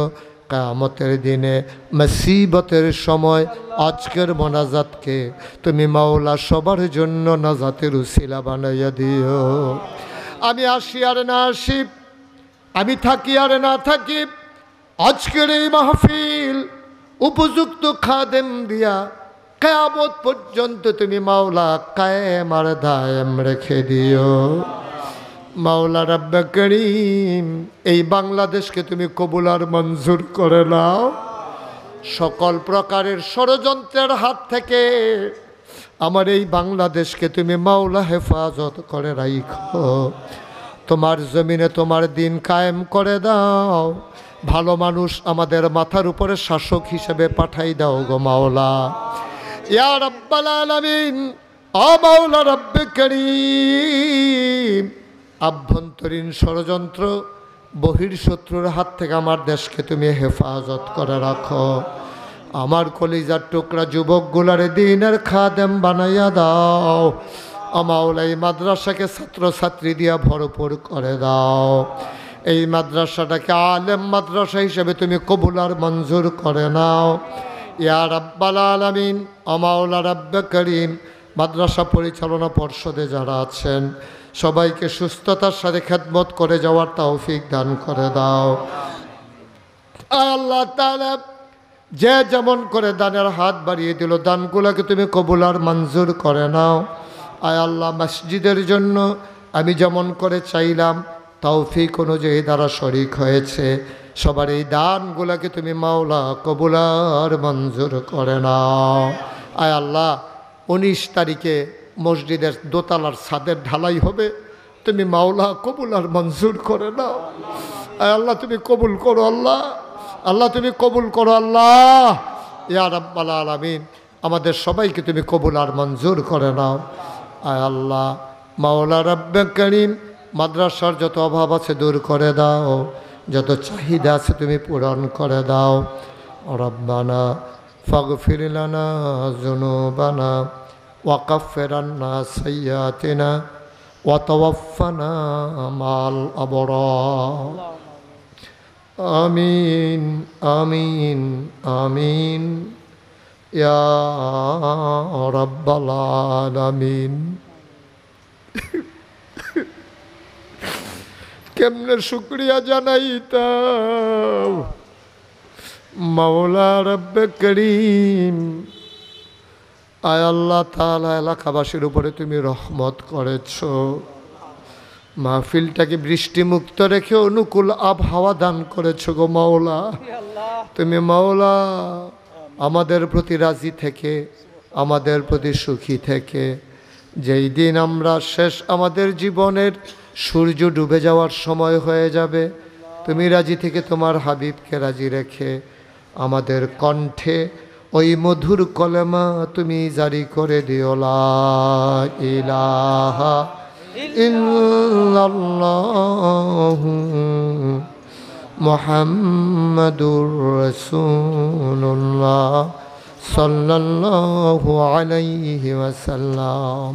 কিয়ামতের দিনে মুসিবতের সময় আজকের মোনাজাতকে তুমি মাওলা সবার জন্য নাজাতের উসিলা বানাইয়া দিও। আমি আসি আর না আসি, আমি থাকি আর না থাকি, আজকের এই মাহফিল উপযুক্ত খাদেম দিয়া কিয়ামত পর্যন্ত তুমি মাওলা কায়েম আর দায়েম রেখে দিও। মাওলা রাব্বে করিম, এই বাংলাদেশকে তুমি কবুল আর মঞ্জুর করে নাও। সকল প্রকারের ষড়যন্ত্রের হাত থেকে আমার এই বাংলাদেশকে তুমি মাওলা হেফাজত করে রাখো। তোমার জমিনে তোমার দিন কায়েম করে দাও। ভালো মানুষ আমাদের মাথার উপরে শাসক হিসেবে পাঠাই দাও গো মাওলা। ইয়া রাব্বাল আলামিন, ও মাওলা রাব্বে করিম, আভ্যন্তরীণ ষড়যন্ত্র বহির্শত্রুর হাত থেকে আমার দেশকে তুমি হেফাজত করে রাখো। আমার কলিজার টুকরা যুবকগুলারে দিনের খাদেম বানাইয়া দাও। মাওলা এই মাদ্রাসাকে ছাত্রছাত্রী দিয়া ভরপুর করে দাও। এই মাদ্রাসাটাকে আলেম মাদ্রাসা হিসেবে তুমি কবুল আর মঞ্জুর করে নাও। ইয়া রাব্বাল আলামিন, মাওলা রাব্বে করিম, মাদ্রাসা পরিচালনা পর্ষদে যারা আছেন সবাইকে সুস্থতার সাথে খেদমত করে যাওয়ার তৌফিক দান করে দাও। আল্লাহ তাআলা যে যেমন করে দানের হাত বাড়িয়ে দিল, দানগুলোকে তুমি কবুল আর মঞ্জুর করে নাও। আয় আল্লাহ, মসজিদের জন্য আমি যেমন করে চাইলাম তৌফিক অনুযায়ী দ্বারা শরিক হয়েছে, সবার এই দানগুলোকে তুমি মাওলা কবুল আর মঞ্জুর করে নাও। আয় আল্লাহ, 19 তারিখে মসজিদের দোতলার ছাদের ঢালাই হবে, তুমি মাওলা কবুল আর মঞ্জুর করে নাও। আয় আল্লাহ, তুমি কবুল করো আল্লাহ। আল্লাহ তুমি কবুল করো আল্লাহ। ইয়া রাব্বাল আলামিন, আমাদের সবাইকে তুমি কবুল আর মঞ্জুর করে নাও। আয় আল্লাহ, মাওলা রাব্বে করিম, মাদ্রাসার যত অভাব আছে দূর করে দাও, যত চাহিদা আছে তুমি পূরণ করে দাও। রব্বানা ফাগফির লানা যুনুবানা ওয়া কাফির আন্না সাইয়্যাতিনা ওয়া তাওয়াফানা মাল আবরার। আমিন আমিন আমিন ইয়া রাব্বাল আলামিন। কেমনে শুকরিয়া জানাইতাম মাওলা রাব্বে করিম। আয় আল্লাহ তাআলা, এলাকাবাসীর উপরে তুমি রহমত করেছো। মাহফিলটাকে বৃষ্টিমুক্ত রেখে অনুকূল আবহাওয়া দান করেছো গো মাওলা। তুমি মাওলা আমাদের প্রতি রাজি থেকে, আমাদের প্রতি সুখী থেকে, যেই দিন আমরা শেষ আমাদের জীবনের সূর্য ডুবে যাওয়ার সময় হয়ে যাবে, তুমি রাজি থেকে তোমার হাবিবকে রাজি রেখে আমাদের কণ্ঠে ওই মধুর কলেমা তুমি জারি করে দিও, লা ইলাহা ইল্লাল্লাহু মুহাম্মাদুর রাসূলুল্লাহ সাল্লাল্লাহু আলাইহি ওয়াসাল্লাম।